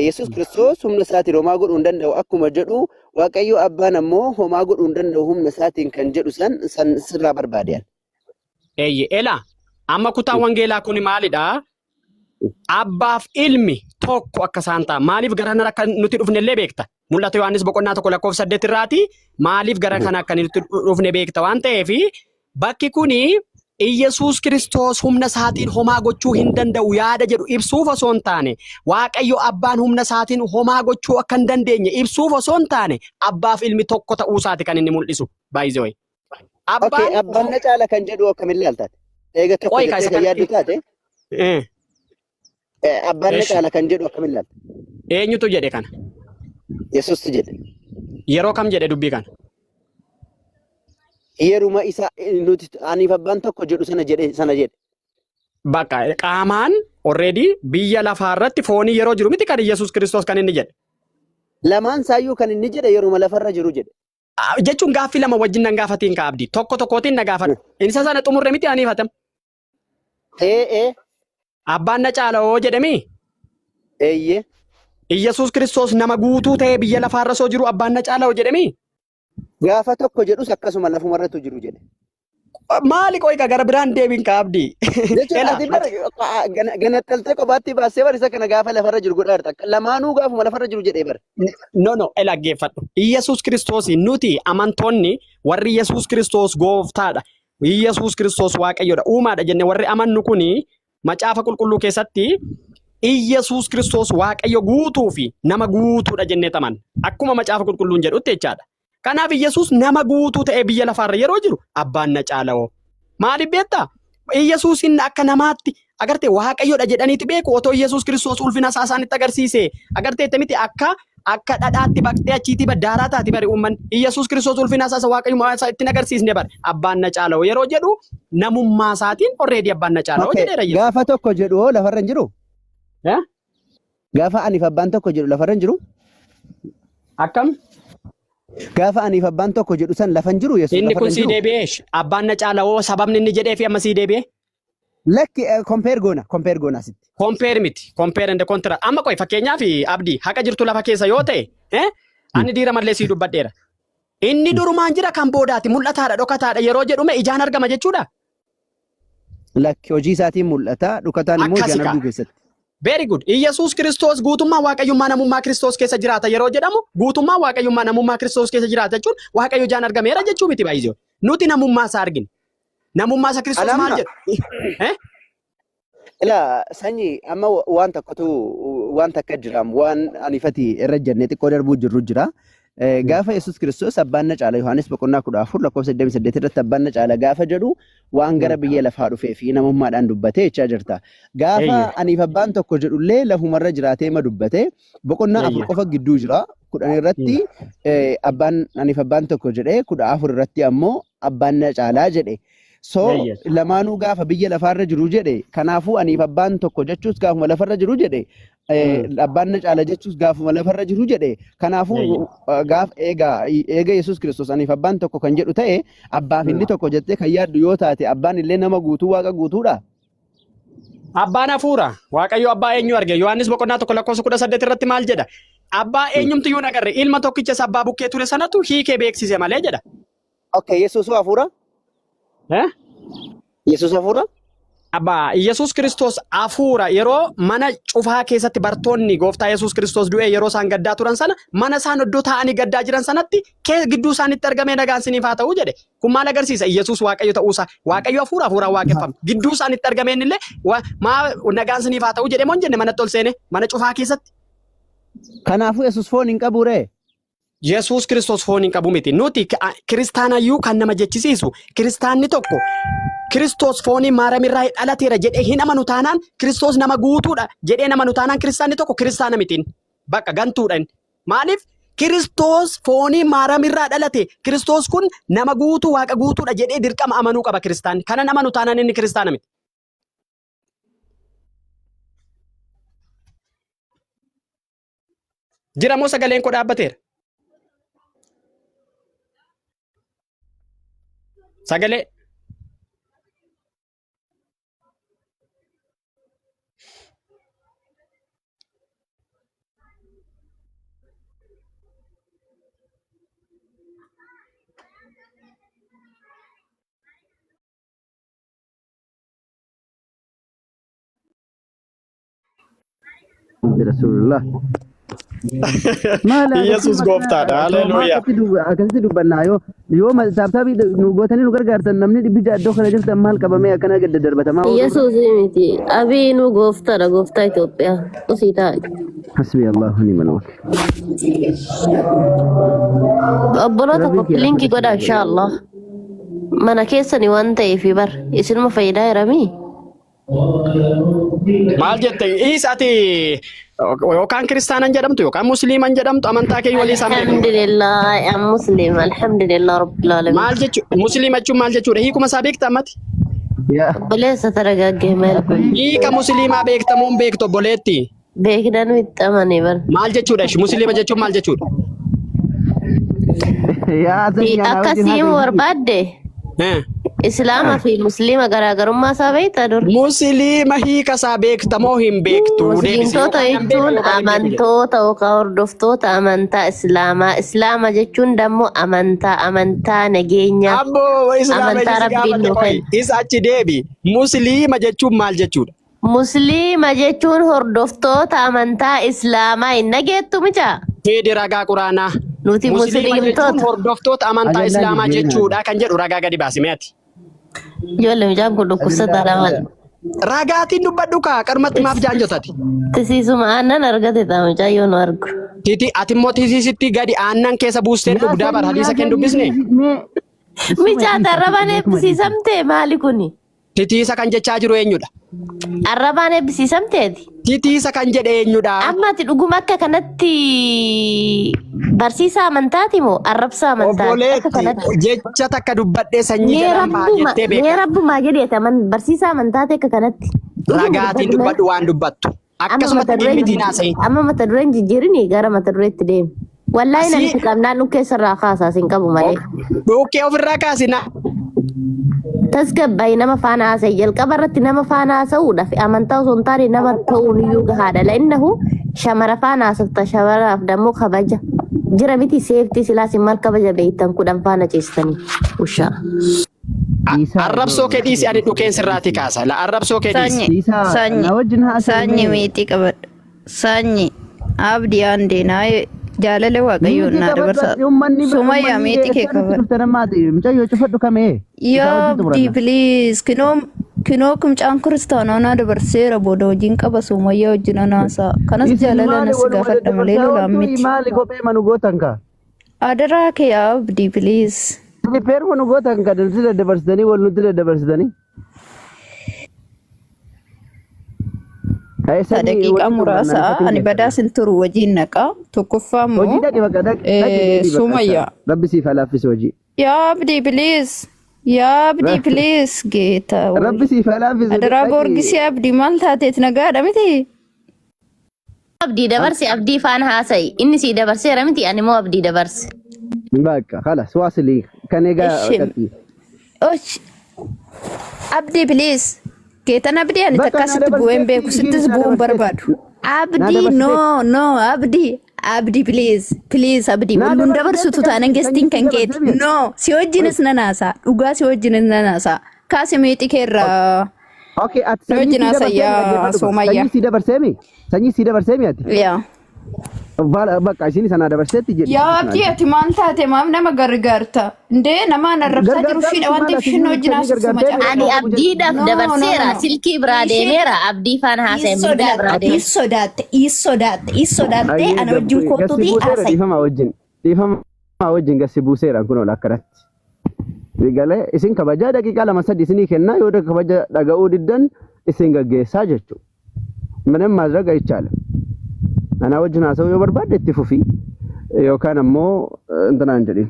Yesuus Kiristoos humna isaatiin homaa godhuu hin danda'u akkuma jedhu Waaqayyo abbaan ammoo homaa godhuu hin danda'u humna isaatiin kan jedhu san sirraa barbaadeen. Ela amma kutaan wangeelaa kun maalidha? Abbaaf ilmi tokko akka isaan ta'a. Maaliif gara kana akka nuti dhufne illee beekta? Mul'ata Yohaannis boqonnaa tokko lakkoofsa 8 irraati. Maaliif gara kana akka nuti dhufne beekta waan ta'eef bakki kuni Yesuus Kiristoos humna isaatiin homaa gochuu hin danda'u yaada jedhu ibsuuf osoo hin taane Waaqayyo abbaan humna isaatiin homaa gochuu akka hin dandeenye ibsuuf osoo hin taane abbaaf ilmi tokko ta'uu isaati kan inni mul'isu. Baay'ee. Abbaan na caala kan jedhu akkamiin ilaaltaate? Eega tokko jettee yaaddu taate? Abbaan na caala kan jedhu akkamiin ilaalta? Eenyutu jedhe kana? Yesuustu jedhe. Yeroo kam jedhe dubbii kana? Yeruma isa nuti aniif abbaan tokko jedhu sana jedhe. Bakka qaamaan already biyya lafaa irratti foonii yeroo jiru miti kan Yesuus Kiristoos kan inni jedhe. Lamaan saayyuu kan inni jedhe yeruma lafarra jiru jedhe. Jechuun gaaffii lama wajjin nan gaafatiin ka abdii tokko tokkootiin na gaafadhu. Isa sana xumurre miti aniif hatam. Abbaan na caala hoo jedhemi. Eeyyee. Yesuus Kiristoos nama guutuu ta'ee biyya lafaa irra soo jiru abbaan na caala hoo jedhemi. Gaafa tokko jedhus akkasuma lafumarratti jiru jedhe. Maali qoy gara biraan deebiin ka abdii. Ganattaltee kophaatti baasee barisa kana gaafa lafarra jiru godhaarta. Lamaanuu gaafuma lafarra jiru jedhee bara. No, dhaggeeffadhu. Yesuus Kiristoos nuti amantoonni warri Yesuus Kiristoos gooftaadha. Yesuus Kiristoos waaqayyoodha. Uumaadha jenne warri amannu kuni macaafa qulqulluu keessatti Yesuus Kiristoos waaqayyo guutuu fi nama guutuudha jennee taman. Akkuma macaafa qulqulluun jedhutti jechaadha. Kanaaf Yesuus nama guutuu ta'ee biyya lafaarra yeroo jiru abbaan na caala hoo. Maaliif beektaa? Yesuusin akka namaatti agartee waaqayyoodha jedhaniiti beeku otoo Yesuus Kiristoos ulfina isaa isaanitti agarsiise agartee miti akka dhadhaatti baqxee achiitii baddaaraa taati bari uummanni Yesuus Kiristoos ulfina isaa waaqayyummaa isaa ittiin agarsiisne bari abbaan na caala'u yeroo jedhu namummaa isaatiin already abbaan na caala'u jedheera Yesuus. Gaafa tokko jedhu lafarra hin jiru. Gaafa aniif abbaan tokko jedhu lafarra hin jiru. Akkam? Gaafa aniif abbaan tokko jedhu san lafa hin jiru Yesuus inni lafarra kun hin sii jiru. deebi'ee abbaan na caala'u sababni inni jedhee fi amma sii deebi'ee. Lakki compare goona sitti. Compare miti. Compare and contra. Amma qoy fakkeenyaaf abdii haqa jirtu lafa keessa yoo ta'e ani dhiira mallee sii dubbadheera. Inni durumaan jira kan boodaati mul'ataadha dhokataadha yeroo jedhume ijaan argama jechuudha. Lakki hojii isaatiin mul'ata dhokataan immoo ijaan arguu keessatti. Very good. Yesuus Kiristoos guutummaa waaqayyummaa namummaa Kiristoos keessa jiraata yeroo jedhamu guutummaa waaqayyummaa namummaa Kiristoos keessa jiraata jechuun waaqayyo ijaan argameera jechuu miti baay'isoo. Nuti namummaa isaa argine. Namummaa isa Kiristoos maal jedhu? Ila sanyii amma waan tokkotu waan takka jiraam waan anifati irra jennee xiqqoo darbuu jirru jira. Gaafa Yesuus Kiristoos abbaan na caala Yohaannis boqonnaa 14 lakkoofsa 28 irratti abbaan na caala gaafa jedhu waan gara biyya lafaa dhufee fi namummaadhaan dubbatee jechaa jirta. Gaafa aniif abbaan tokko jedhullee lafumarra jiraatee ma dubbate boqonnaa 4 qofa gidduu jira. 10 irratti abbaan aniif abbaan tokko jedhee 14 irratti ammoo abbaan na caalaa jedhe. So lamaanuu gaafa biyya lafaarra jiru jedhe kanaafuu aniif abbaan tokko jechuus gaafuma lafarra jiru jedhe abbaan na caala jechuus gaafuma lafarra jiru jedhe kanaafuu gaaf eega Yesuus Kiristoos aniif abbaan tokko kan jedhu ta'e abbaaf inni tokko jettee kan yaaddu yoo taate abbaan illee nama guutuu waaqa guutuudha. Abbaan hafuura waaqayyo abbaa eenyu arge Yohaannis boqonnaa 1 lakkoofsa 18 irratti maal jedha abbaa eenyumtu yoo nagarre ilma tokkicha abbaa bukkee ture sanatu hiikee beeksise malee jedha. Okay Yesuus hafuura. Yesuus hafuura? Abba Yesuus Kiristoos hafuura yeroo mana cufaa keessatti bartoonni gooftaa Yesuus Kiristoos du'ee yeroo isaan gaddaa turan sana mana isaan iddoo taa'anii gaddaa jiran sanatti gidduu isaanitti argamee nagaan isiniif haa ta'u jedhe. Kun maal agarsiisa? Yesuus waaqayyo ta'uusaa waaqayyo hafuuraan waaqeffame. Gidduu isaanitti argameen illee nagaan isiniif haa ta'u jedhe moo hin jenne manatti ol seene mana cufaa keessatti. Kanaafuu Yesuus foon hin qabu ree? Yesuus Kiristoos foon hin qabu miti. Nuti kiristaanayyuu kan nama jechisiisu kiristaanni tokko Kiristoos foonii maaramirraa dhalateera jedhee hin amanu taanaan Kiristoos nama guutuudha jedhee amanu taanaan kiristaanni tokko kiristaana mitiin bakka gantuudhaan. Maaliif Kiristoos foonii maaramirraa dhalate Kiristoos kun nama guutuu waaqa guutuudha jedhee dirqama amanuu qaba kiristaanni. Kanan amanu taanaan inni kiristaana miti. Jira moo sagaleen koo dhaabbateera? Sagalee. Rasulullah. Yesuus gooftaadha. Haleluuyaa. Akkasitti dubbannaa yoo taabtaabii nu gootanii nu gargaartan namni dhibbi iddoo kana jirtan maal qabamee akkana gadda darbatamaa Yesuus miti abii nu gooftaadha gooftaa Itoophiyaa usii taa'e. Hasbi Allahu ni'mal wakiil. Obboloota koppilinkii godha inshaallah. Mana keessani waan ta'eef bar isinuma fayyidaa jiramii. Maal jette isaati yookaan kiristaanan jedhamtu yookaan musliiman jedhamtu amantaa kee walii isaan beeku. Alhamdulillah am muslim alhamdulillah rabbil alamin. Maal jechuudha musliima jechuun maal jechuudha hiikuma isaa beekta ammati. Obboleessa taragaagee maal kun. Hiika musliimaa beekta moo hin beektu obboleetti? Beeknaan itti amane bar. Maal jechuudha musliima jechuun maal jechuudha? Akkasii barbaadde. Islaama fi muslima garaagarummaa isaa beektaa dur. Musliima hiika isaa beekta moo hin beektu? Musliimtota jechuun amantoota yookaan hordoftoota amantaa Islaamaa. Islaama jechuun dammoo amantaa nageenyaa. Amantaa rabbiin nu kenna. Isa achi deebi. Musliima jechuun maal jechuudha? Musliima jechuun hordoftoota amantaa Islaamaa hin nageettu micaa? Fedhi ragaa quraanaa. Nuti musliimtota. Hordoftoota amantaa Islaamaa jechuudha kan jedhu ragaa gadi baasimeti. Ijoollee mijaan kun dhukkubsataa lamal. Ragaatiin dubbadhu kaa qarmatti maaf jaanjotati. Tisiisuma aannan argate taa mijaa yoo nu argu. Titi ati immoo tisiisitti gadi aannan keessa buustee dhugdaa bara hadiisa kee dubbisne. Mijaa tarraban eebbisiisamtee maali kuni? Titiisa kan jechaa jiru eenyudha? Arrabaan eebbisiisamteeti. Titiisa kan jedhe eenyudha? Amma ati dhuguma akka kanatti barsiisaa amantaati moo arrabsaa amantaati? Akka kanatti. Obboleetti jecha takka dubbadhee sanyii jedhamaa jettee Mee beekta. rabbumaa jedheeta barsiisaa amantaati akka kanatti. Ragaatiin dubbadhu waan dubbattu. Akkasumatti dhimmitiin haasa'in. Amma mata dureen jijjiirini gara mata dureetti deemu. Wallaahi namichi qabnaan dhukkee sirraa kaasaa sin qabu malee. Dhukkee ofirraa kaasina. Tasgabbaa'ii nama faana haasa'e jalqaba irratti nama faana haasa'uudhaaf amantaa osoo hin taane nama ta'uun iyyuu gahaadha. La'innahu shamara faana haasofta shamaraaf dammoo kabaja. Jira miti seeftii silaas hin mal kabaja beektan kudhan faana ciistanii. Ushaa. Arrabsoo kee dhiisi ani dhukkeen sirraati kaasa. La arrabsoo kee dhiisi. Sanyi meetii qabadha. Sanyi abdii aandeenaa jaalala waaqayyoon naa dabarsa. Sumayyaa meetii kee qabadha. Mucayyoo cufadhu kamee? Yaa abdii please kinoo kumcaan kiristaanaa naa dabarseera booda hojiin qaba Sumayyaa wajjin anaasaa. Kanas jaalala nas gaafadha malee lolaan miti. Maali kophee manu gootan kaa? Adaraa kee yaa abdii please. Ripeer manu gootan kaa nuti daddabarsitanii wal nuti daddabarsitanii. Daqiiqaa muraasa ani badaasin turu wajjin naqa tokkoffaa immoo Hojii dhaqe bakka dhaqe. Sumayyaa. Rabbi siif halaaffise hojii. yaa abdii please yaa abdii please geeta Rabbi siif halaaffise. adaraa boorgisii abdii maal taateet nagaadha miti Abdii dabarse abdii faana haasa'i. Inni sii dabarseera miti ani moo abdii dabarse. Bakka halas waasilii kan egaa dhaqi. osh abdii please geetan abdii ani takka sitti bu'een beeku sittis bu'uun barbaadu abdii no abdii please abdii walluun dabarsutu taanan gestiin kan keeti no si wajjinis nanaasaa dhugaa si wajjinis nanaasaa kaase meexi keerraa Okay, at wajjin haasayyaa Sumayyaa. Sanyii si dabarseemi ati. yaa Bakka isin sana dabarseetti jedhi. yaa abdii ati maal taate maaf nama gargaarta ndee namaan arrabsaa jiru fiidha waan ta'eef shin wajjin haasofsuma caalaa Ani abdiidhaaf dabarseera. Silkii biraa deemeera. Abdii faana haasa'e mirgaa biraa deemeera. Isodaatte ana wajjin kootuuti haasa'e. Dhiifamaa wajjin gassi buuseera kun ol akkanatti. Galee isin kabajaa daqiiqaa 2-3 isinii kennaa yoo kabaja dhaga'uu diddan isin gaggeessaa jechuudha. Manan maazraga ichaala. Anaa wajjin haasa'uu yoo barbaadde itti fufi yookaan ammoo intanaan jedhin.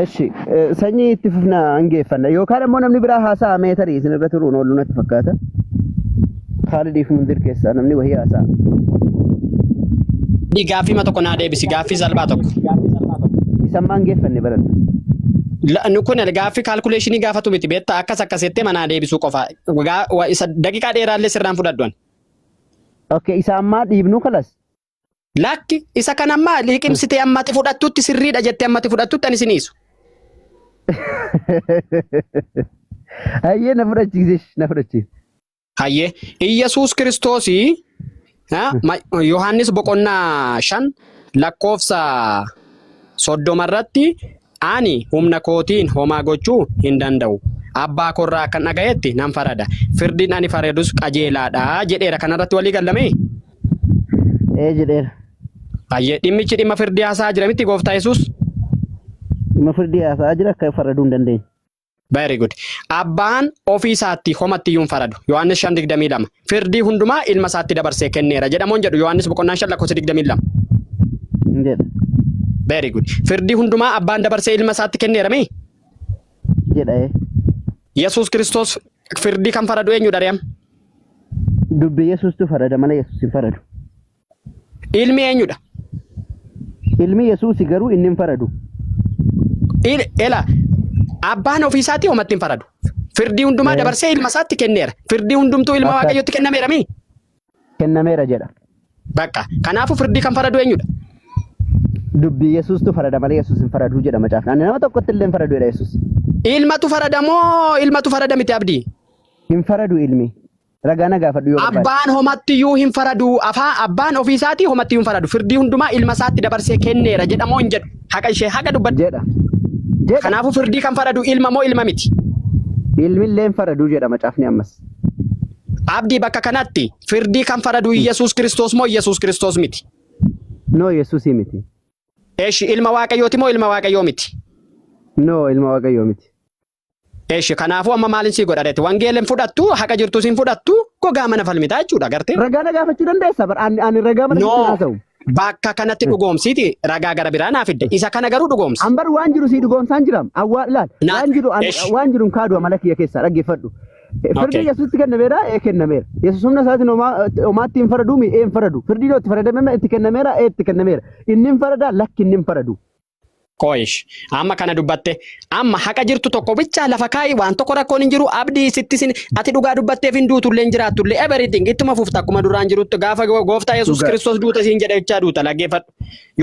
Eshi sanyii itti fufna hangeeffanna yookaan ammoo namni biraa haasa'a meetarii isin irra turuun oolu natti fakkaata. Haalidiif mundir keessaa namni wahii haasa'a. Gaaffii ma tokko naa deebisi gaaffii salphaa tokko. Isan maan geeffanne baradha. Kun gaaffii kaalkuleeshinii gaafatu miti beektaa akkasitti manaa deebisuu qofa. Daqiiqaa dheeraallee sirraan fudhadhuan. Okay, isa ammaa dhiibnu kalas. Lakki isa kan ammaa liqimsitee ammatti fudhattutti sirriidha jettee ammatti fudhattutti ani siniisu. Hayyee na fudhachiise. Hayyee Iyyasuus Kiristoosii Yohaannis boqonnaa 5 lakkoofsa 30 irratti ani humna kootiin homaa gochuu hin danda'u. Abbaa korraa kan dhagayetti nan farada. Firdiin ani faradus qajeelaadha jedheera kanarratti walii gallamee. Jedheera. Hayyee dhimmichi dhimma firdii haasaa jira miti gooftaa Yesuus. Dhimma firdii haasaa jira akka faraduu hin dandeenye. Very good. Abbaan ofii isaatti homatti iyyuu hin faradu. Yohaannis 5:22. Firdii hundumaa ilma isaatti dabarsee kenneera jedhamuun jedhu Yohaannis boqonnaa 5 lakkoofsa 22. Jedha. Very good. Firdii hundumaa abbaan dabarsee ilma isaatti kenneera mee? Jedha. Yesuus Kiristoos firdii kan faradu eenyudha re'am? Dubbi Yesuustu farada malee Yesuus hin faradu. Ilmi eenyudha? Ilmi Yesuusi garuu inni hin faradu. Abbaan ofii isaatti homatti hin faradu. Firdii hundumaa dabarsee ilma isaatti kenneera. Firdii hundumtuu ilma waaqayyootti kennameera mee? Kennameera jedha. Bakka kanaafuu firdii kan faradu eenyudha? Dubbi Yesuustu farada malee Yesuus hin faradu jedha macaafni. Ani nama tokkotti illee hin faradu jedha Yesuus. Ilmatu farada moo ilmatu farada miti abdii? Hin faradu ilmi. Ragaa na gaafadhu yoo barbaade. Abbaan homatti iyyuu hin faradu. Abbaan ofii isaatti homatti iyyuu hin faradu. Firdii hundumaa ilma isaatti dabarsee kenneera jedhamoo hin jedhu. Haqa ishee haqa dubbadhu. Jedha. Kanaafuu firdii kan faradu ilma moo ilma miti? Ilmi illee hin faradu jedha macaafni ammas. Abdii bakka kanatti firdii kan faradu Yesuus Kiristoos moo Yesuus Kiristoos miti? No Yesuusii miti. Eeshi ilma waaqayyooti moo ilma waaqayyoo miti? No ilma waaqayyoo miti. Eeshi kanaafuu amma maalin sii godhadheeti wangeelen fudhattu haqa jirtu siin fudhattu gogaa mana falmitaa jechuudha gartee. Ragaa na gaafachuu dandeessa ani ragaa mana sitti haasa'u. Bakka kanatti dhugoomsiiti ragaa gara biraa naa fidde isa kana garuu dhugoomsi. Ambar waan jiru sii dhugoomsaan jiram awwaa waan jiru kaaduu amala kiyya keessaa dhaggeeffadhu. Firdii Yesuusitti kennameera kennameera. Yesuus humna isaatiin homaatti hin faradu hin faradu. Firdii itti faradame itti kennameera itti kennameera. Inni hin farada lakki inni hin faradu. Koish amma kana dubbatte amma haqa jirtu tokko bicha lafa kaayi waan tokko rakkoon hin jiru abdii sitti sin ati dhugaa dubbatteef hin duutullee hin jiraatullee everything ittuma fufta akkuma duraan jirutti gaafa gooftaa Yesuus Kiristoos duuta siin jedhe jechaa duuta dhaggeeffadhu.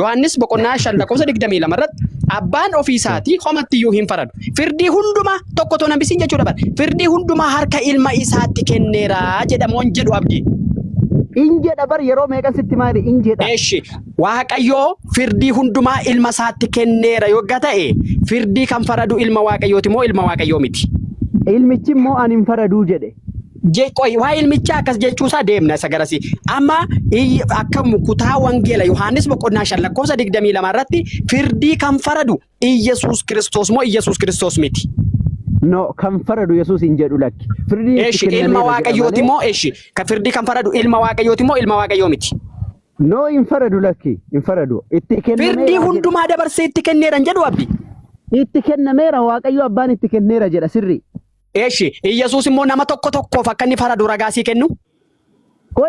Yohaannis boqonnaa 5:22 irratti abbaan ofiisaatii homatti hin faradu. Firdii hundumaa tokko toon hambisiin jechuudha bara. Firdii hundumaa harka ilma isaatti kenneera jedhamoon jedhu abdii. Injedha bar yeroo meeqa sitti maali injedha. Eeshi waaqayyoo firdii hundumaa ilma isaatti kenneera yoo ta'e firdii kan faradu ilma waaqayyooti moo ilma waaqayyoo miti. Ilmichi immoo ani hin faraduu jedhe. Qoy waa ilmicha akkas jechuusaa deemna isa garasi amma akka kutaa wangeela Yohaannis boqonnaa 5:22 irratti firdii kan faradu Iyesuus Kiristoos moo Iyesuus Kiristoos miti. No kan faradu Yesuus hin jedhu lakki. Eeshi ilma waaqayyooti moo eeshi ka firdii kan faradu ilma waaqayyooti moo ilma waaqayyoo miti. No hin faradu lakki hin faradu. Itti kennameera. Firdii hundumaa dabarsee itti kenneeran jedhu abdi. Itti kennameera waaqayyo abbaan itti kenneera jedha sirri. Eeshi Iyesuus immoo nama tokko tokkoof akka inni faradu ragaasii kennu.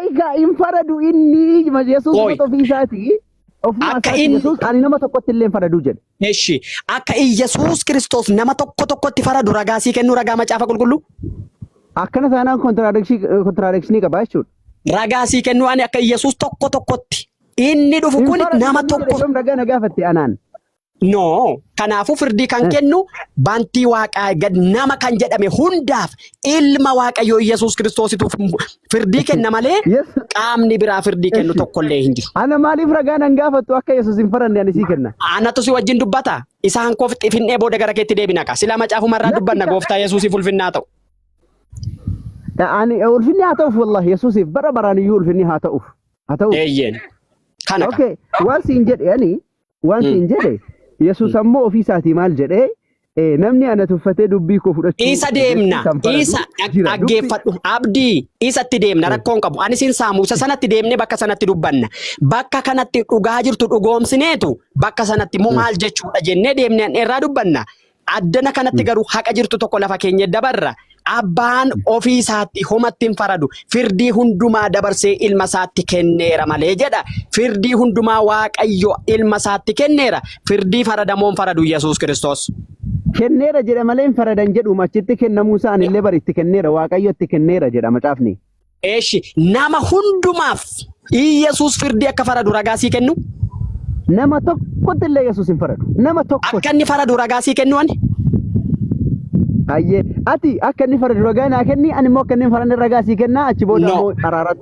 Egaa hin faradu inni Yesuus ofii isaati. Akka inni ani nama tokkotti illee faradu jedhe. Eeshi akka Iyesuus Kiristoos nama tokkotti faradu ragaasii kennu ragaa macaafa qulqulluu. Akkana taanaan kontiraadekshinii qaba jechuudha. Ragaasii kennu ani akka Iyesuus tokkotti inni dhufu kun nama tokko. Ragaa na gaafatte anaan. No kanaafuu firdii kan kennu bantii waaqaa gad nama kan jedhame hundaaf ilma waaqayyoo Iyesuus Kiristoositu firdii kenna malee qaamni biraa firdii kennu tokkollee hin jiru. Ana maaliif ragaa nan gaafattu akka Yesuus hin faranne ani sii kenna. Anatu si wajjin dubbata isaan koof xifinnee booda gara keetti deebina ka sila macaafumarraa dubbanna gooftaa Yesuusiif ulfinnaa ta'u. Ani ulfinni haa ta'uuf wallahi Yesuusiif bara baraan iyyuu ulfinni haa ta'uuf. Eeyyeen kana. Okay waan siin jedhe ani waan siin jedhe. Yesuus ammoo ofii isaatii maal jedhee namni ana tuffatee dubbii koo fudhachuu isa deemna isa dhaggeeffadhu abdii isatti deemna rakkoon qabu ani siin saamu isa sanatti deemne bakka sanatti dubbanna bakka kanatti dhugaa jirtu dhugoomsineetu bakka sanatti immoo maal jechuudha jennee deemnee irraa dubbanna addana kanatti garuu haqa jirtu tokko lafa keenya dabarra abbaan ofii isaatti homatti hin faradu firdii hundumaa dabarsee ilma isaatti kenneera malee jedha firdii hundumaa waaqayyo ilma isaatti kenneera firdii faradamoon faradu Yesuus Kiristoos. Kenneera jedha malee hin faradan jedhu machitti kennamuu isaan illee bari itti kenneera waaqayyo itti kenneera jedha macaafni. Eeshi nama hundumaaf Yesuus firdii akka faradu ragaasii kennu. Nama tokkotti illee Yesuus hin faradu nama tokko. Akka inni faradu ragaasii kennu ani. Ayyee ati akka inni faradu ragaa naa kenni ani immoo akka inni faranne ragaa sii kennaa achi booda immoo araara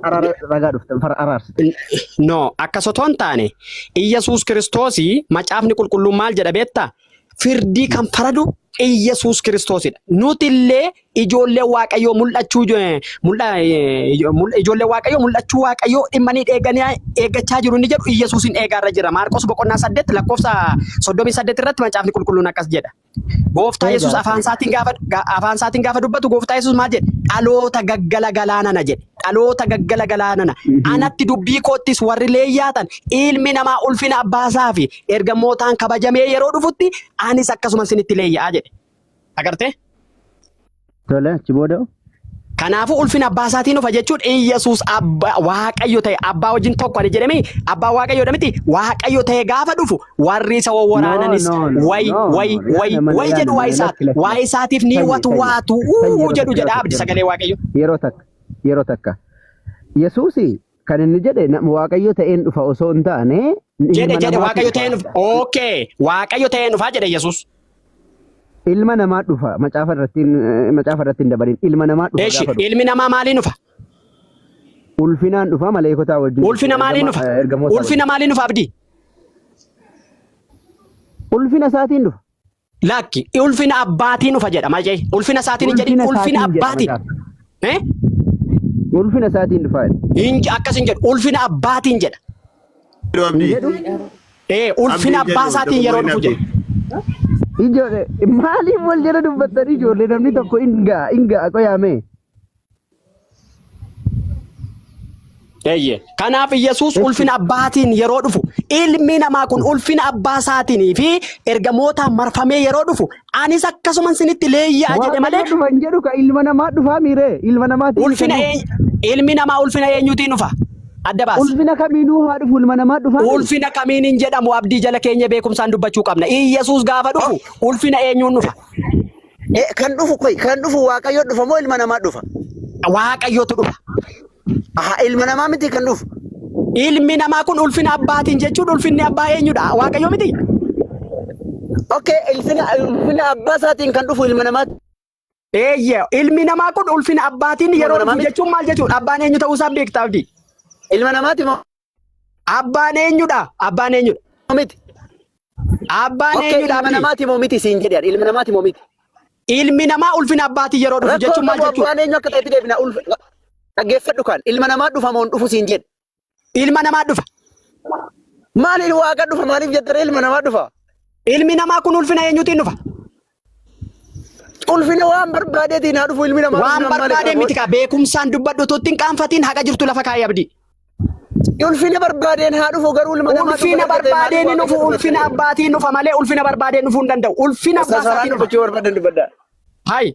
ragaa dhufte araarsite. No akka sotoon taane Iyesuus Kiristoosii macaafni qulqulluun maal jedha beektaa firdii kan faradu Iyesuus Kiristoosidha. Nuti illee ijoollee waaqayyoo mul'achuu ijoollee waaqayyoo mul'achuu waaqayyoo dhimmanii eeggachaa jiru ni jedhu Iyesuusin eegaarra jira. Maarqos boqonnaa 8 lakkoofsa 38 irratti macaafni qulqulluun akkas jedha. Gooftaa Yesuus afaan isaatiin gaafa dubbatu gooftaa Yesuus maal jedhe dhaloota gaggala galaanana jedhe dhaloota gaggala galaanana anatti dubbii koottis warri leeyyaatan ilmi namaa ulfina abbaasaa fi ergamootaan kabajamee yeroo dhufutti anis akkasuma isinitti leeyyaa jedhe. Agartee? Tole achi booda. Kanaafuu ulfina abbaasatiin dhufa jechuun Iyesuus waaqayyo ta'e abbaa wajjin tokko ani jedhame abbaa waaqayyoodha miti waaqayyo ta'e gaafa dhufu warri isa wawwaraananis way jedhu waa isaatiif ni waatu jedhu jedha abdi sagalee waaqayyo. Yeroo takka Yesuus kan inni jedhe waaqayyo ta'een dhufa osoo hin taane. Jedhe waaqayyo ta'een dhufa okay waaqayyo ta'een dhufa jedhe Yesuus. Ilma namaa dhufa macaafa irratti hin dabalin ilma namaa dhufa gaafa dhufa. Ilmi namaa maaliin dhufa? Ulfinaan dhufa maleekotaa wajjin. Ulfina maaliin dhufa? Ulfina maaliin dhufa abdii? Ulfina isaatiin dhufa. Lakki ulfina abbaatiin dhufa jedha maal jedhe ulfina isaatiin hin jedhin ulfina abbaatiin. Ulfina isaatiin dhufa. Akkas hin jedhu ulfina abbaatiin jedha. Ulfina abbaa isaatiin yeroo dhufu jedha. Ijoollee maaliif wal jala dubbattan ijoollee namni tokko ingaa qoyaame. Kanaaf Yesuus ulfina abbaatiin yeroo dhufu ilmi namaa kun ulfina abbaa isaatii fi ergamootaan marfamee yeroo dhufu anis akkasumas isinitti leeyyaa jedhe malee. Waan dhufan jedhu ka ilma namaa dhufaa miire ilma namaatiin. Ilmi namaa ulfina eenyuutiin dhufa? Adda baas. Ulfina kamiinuu haa dhufu ilma namaa dhufaa. Ulfina kamiin hin jedhamu abdii jala keenya beekumsaan dubbachuu qabna. Yesuus gaafa dhufu ulfina eenyuun dhufa? Kan dhufu Waaqayyo dhufa moo ilma namaa dhufa? Waaqayyotu dhufa. Ilma namaa miti kan dhufu. Ilmi namaa kun ulfina abbaatiin jechuun ulfinni abbaa eenyudha? Waaqayyo miti. Okay, ulfina abbaa isaatiin kan dhufu ilma namaati. Ilmi namaa kun ulfina abbaatiin yeroo dhufu jechuun maal jechuudha? Abbaan eenyu ta'uu isaa beektaa abdii? Ilma namaati moo? Abbaan eenyudha? Abbaan eenyudha? Miti. Abbaan eenyudha? Ilma namaati moo miti siin jedhan ilma namaati moo miti? Ilmi namaa ulfina abbaatiin yeroo dhufu jechuun maal jechuudha? Abbaan eenyu akka ta'etti deebina dhaggeeffadhu kan ilma namaa dhufa moo dhufu siin jedhe? Ilma namaa dhufa. Maaliif Waaqa dhufa maaliif jettee ilma namaa dhufa? Ilmi namaa kun ulfina eenyuutiin dhufa? Ulfina waan barbaadeetiin haa dhufu ilmi namaa. Waan barbaadee miti kaa beekumsaan dubbadhu otoo hin qaanfatiin haqa jirtu lafa kaayee abdii. Ulfina barbaadeen haa dhufu garuu ilma namaa. Ulfina barbaadeen hin dhufu ulfina abbaatiin dhufa malee ulfina barbaadeen dhufuu hin danda'u. Ulfina abbaatiin dhufa barbaadan dubbadda. Hai.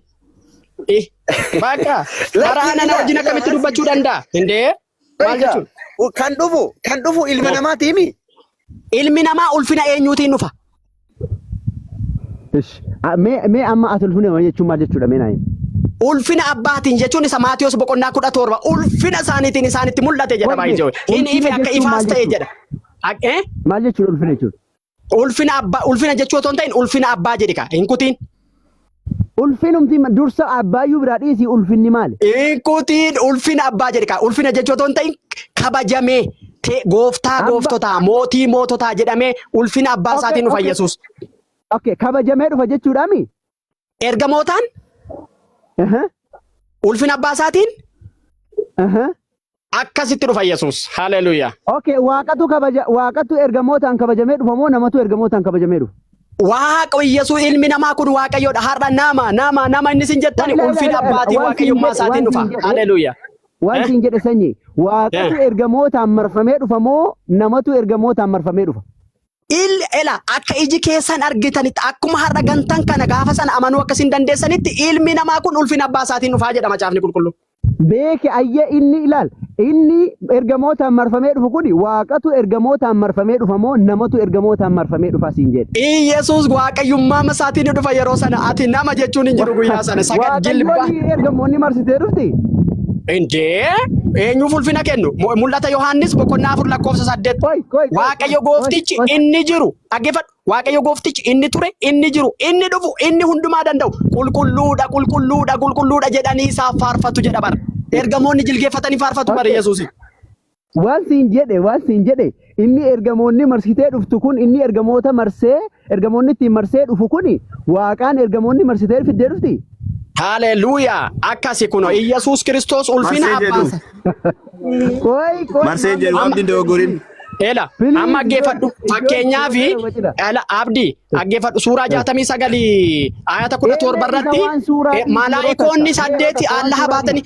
Bakka karaa nana wajjin akkamitti dubbachuu danda'a? Hindee? Maal jechuun? Kan dhufu ilma namaatiimi. Ilmi namaa ulfina eenyuutiin dhufa? Mee amma ati ulfina jechuun maal jechuudha mee naayi? Ulfina abbaatiin jechuun isa Maatiyos boqonnaa 17 ulfina isaaniitiin isaanitti mul'ate jedha baay'ee. Inni ife akka ifaas ta'e jedha. Maal jechuudha ulfina jechuudha? Ulfina jechuu otoo hin ta'in ulfina abbaa jedhi kaa hin kutiin. Ulfinumti dursa abbaayyuu biraa dhiisii ulfinni maali? Inkutiin ulfina abbaa jedhi kaa ulfina jechuu otoo hin ta'in kabajamee gooftaa gooftotaa mootii moototaa jedhamee ulfina abbaa isaatiin dhufa Yesuus. Okay, kabajamee dhufa jechuudhaami? Ergamootaan? Ulfina abbaa isaatiin? Akkasitti dhufa Yesuus. Haleluuyaa. Okay, waaqatu ergamootaan kabajamee dhufa moo namatu ergamootaan kabajamee dhufa? Waaqa Yesuus ilmi namaa kun Waaqayyoodha. Har'a nama inni sin jettani ulfina abbaatii Waaqayyummaa isaatiin dhufa. Haleluuyaa. Waan sin jedhe sanyii waaqatu ergamootaan marfamee dhufa moo namatu ergamootaan marfamee dhufa? Akka iji keessan argitanitti akkuma har'a gantan kana gaafa sana amanuu akkasiin dandeessanitti ilmi namaa kun ulfina abbaa isaatiin dhufaa jedha macaafni qulqulluu. Beeke ayyee inni ilaal inni ergamootaan marfamee dhufu kuni waaqatu ergamootaan marfamee dhufa moo namatu ergamootaan marfamee dhufa siin jedhe. Yesuus waaqayyummaa isaatiin dhufa yeroo sana ati nama jechuun hin jiru guyyaa sana sagal jilba. Ergamoonni marsitee dhufti. Indee eenyuuf ulfina kennu mul'ata Yohaannis boqonnaa 4:8 Waaqayyo gooftichi inni jiru dhaggeeffadhu Waaqayyo gooftichi inni ture inni jiru inni dhufu inni hundumaa danda'u qulqulluudha jedhanii isaaf faarfatu jedha bara ergamoonni jilgeeffatanii faarfatu bara Yesuusi. Waan siin jedhe inni ergamoonni marsitee dhuftu kun inni ergamoonni ittiin marsee dhufu kuni waaqaan ergamoonni marsitee fiddee dhufti. Haleluuyaa akkasi kuno Yesuus Kiristoos ulfina abbaasa. Marseen jedhu abdii doggorin. Amma aggeeffadhu fakkeenyaaf abdii aggeeffadhu suuraa 69 ayata 17 irratti malaa'ikoonni 8 allaha baatanii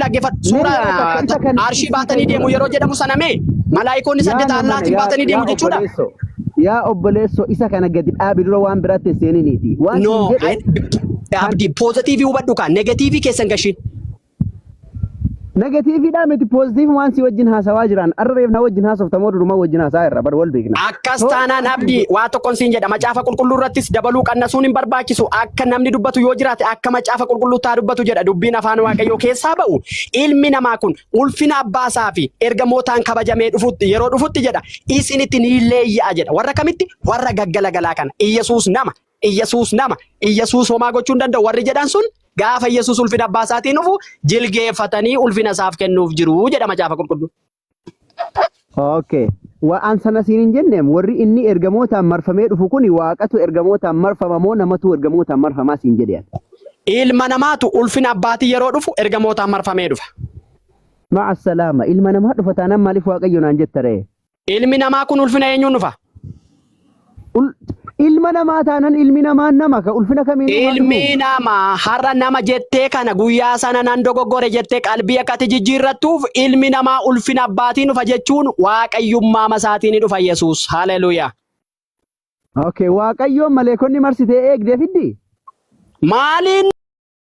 aggeeffadhu suuraa arshii baatanii deemu yeroo jedhamu saname malaa'ikoonni 8 allahatti baatanii deemu jechuudha. Yaa obboleessoo isa kana gadi dhaabi dura waan biraatti seeniniiti. Abdii poozitiivii hubadhu kaa negatiivii keessan gashiin. Negatiiviidhaa miti poozitiiv waan si wajjin haasawaa jiran arreef na wajjin haasoftamoo durumaa wajjin haasawaa irra bar wal beekna. Akkas taanaan abdii waa tokkoon siin jedha macaafa qulqulluu irrattis dabaluu qannasuun hin barbaachisu akka namni dubbatu yoo jiraate akka macaafa qulqulluu taa dubbatu jedha dubbiin afaan Waaqayyoo keessaa ba'u ilmi namaa kun ulfina abbaasaa fi ergamootaan kabajamee dhufutti yeroo dhufutti jedha isinitti ni leeyya'a jedha warra kamitti warra gaggalagalaa kana Iyyasuus homaa gochuu hin danda'u warri jedhan sun gaafa Yesuus ulfina abbaa isaatiin dhufu jilgeeffatanii ulfina isaaf kennuuf jiru jedha macaafa qulqulluu. Okay. Waan sana siin hin jenneem warri inni ergamootaan marfamee dhufu kuni waaqatu ergamootaan marfama moo namatu ergamootaan marfamaa siin jedheen. Ilma namaatu ulfina abbaatii yeroo dhufu ergamootaan marfamee dhufa. Ma'a salaama ilma namaa dhufa taanaan maaliif Waaqayyo naan jetta ree? Ilmi namaa kun ulfina eenyuun dhufa? Ilma namaa taanan ilmi namaa nama ka ulfina kamiin Ilmi namaa har'a nama jettee kana guyyaa sana nan dogoggore jettee qalbii akkati jijjiirrattuuf ilmi namaa ulfina abbaatiin dhufa jechuun waaqayyummaa masaatiin dhufa Yesuus. Haleluuyaa. Okay, waaqayyoon maleekonni marsitee eegdee fiddi. Maaliin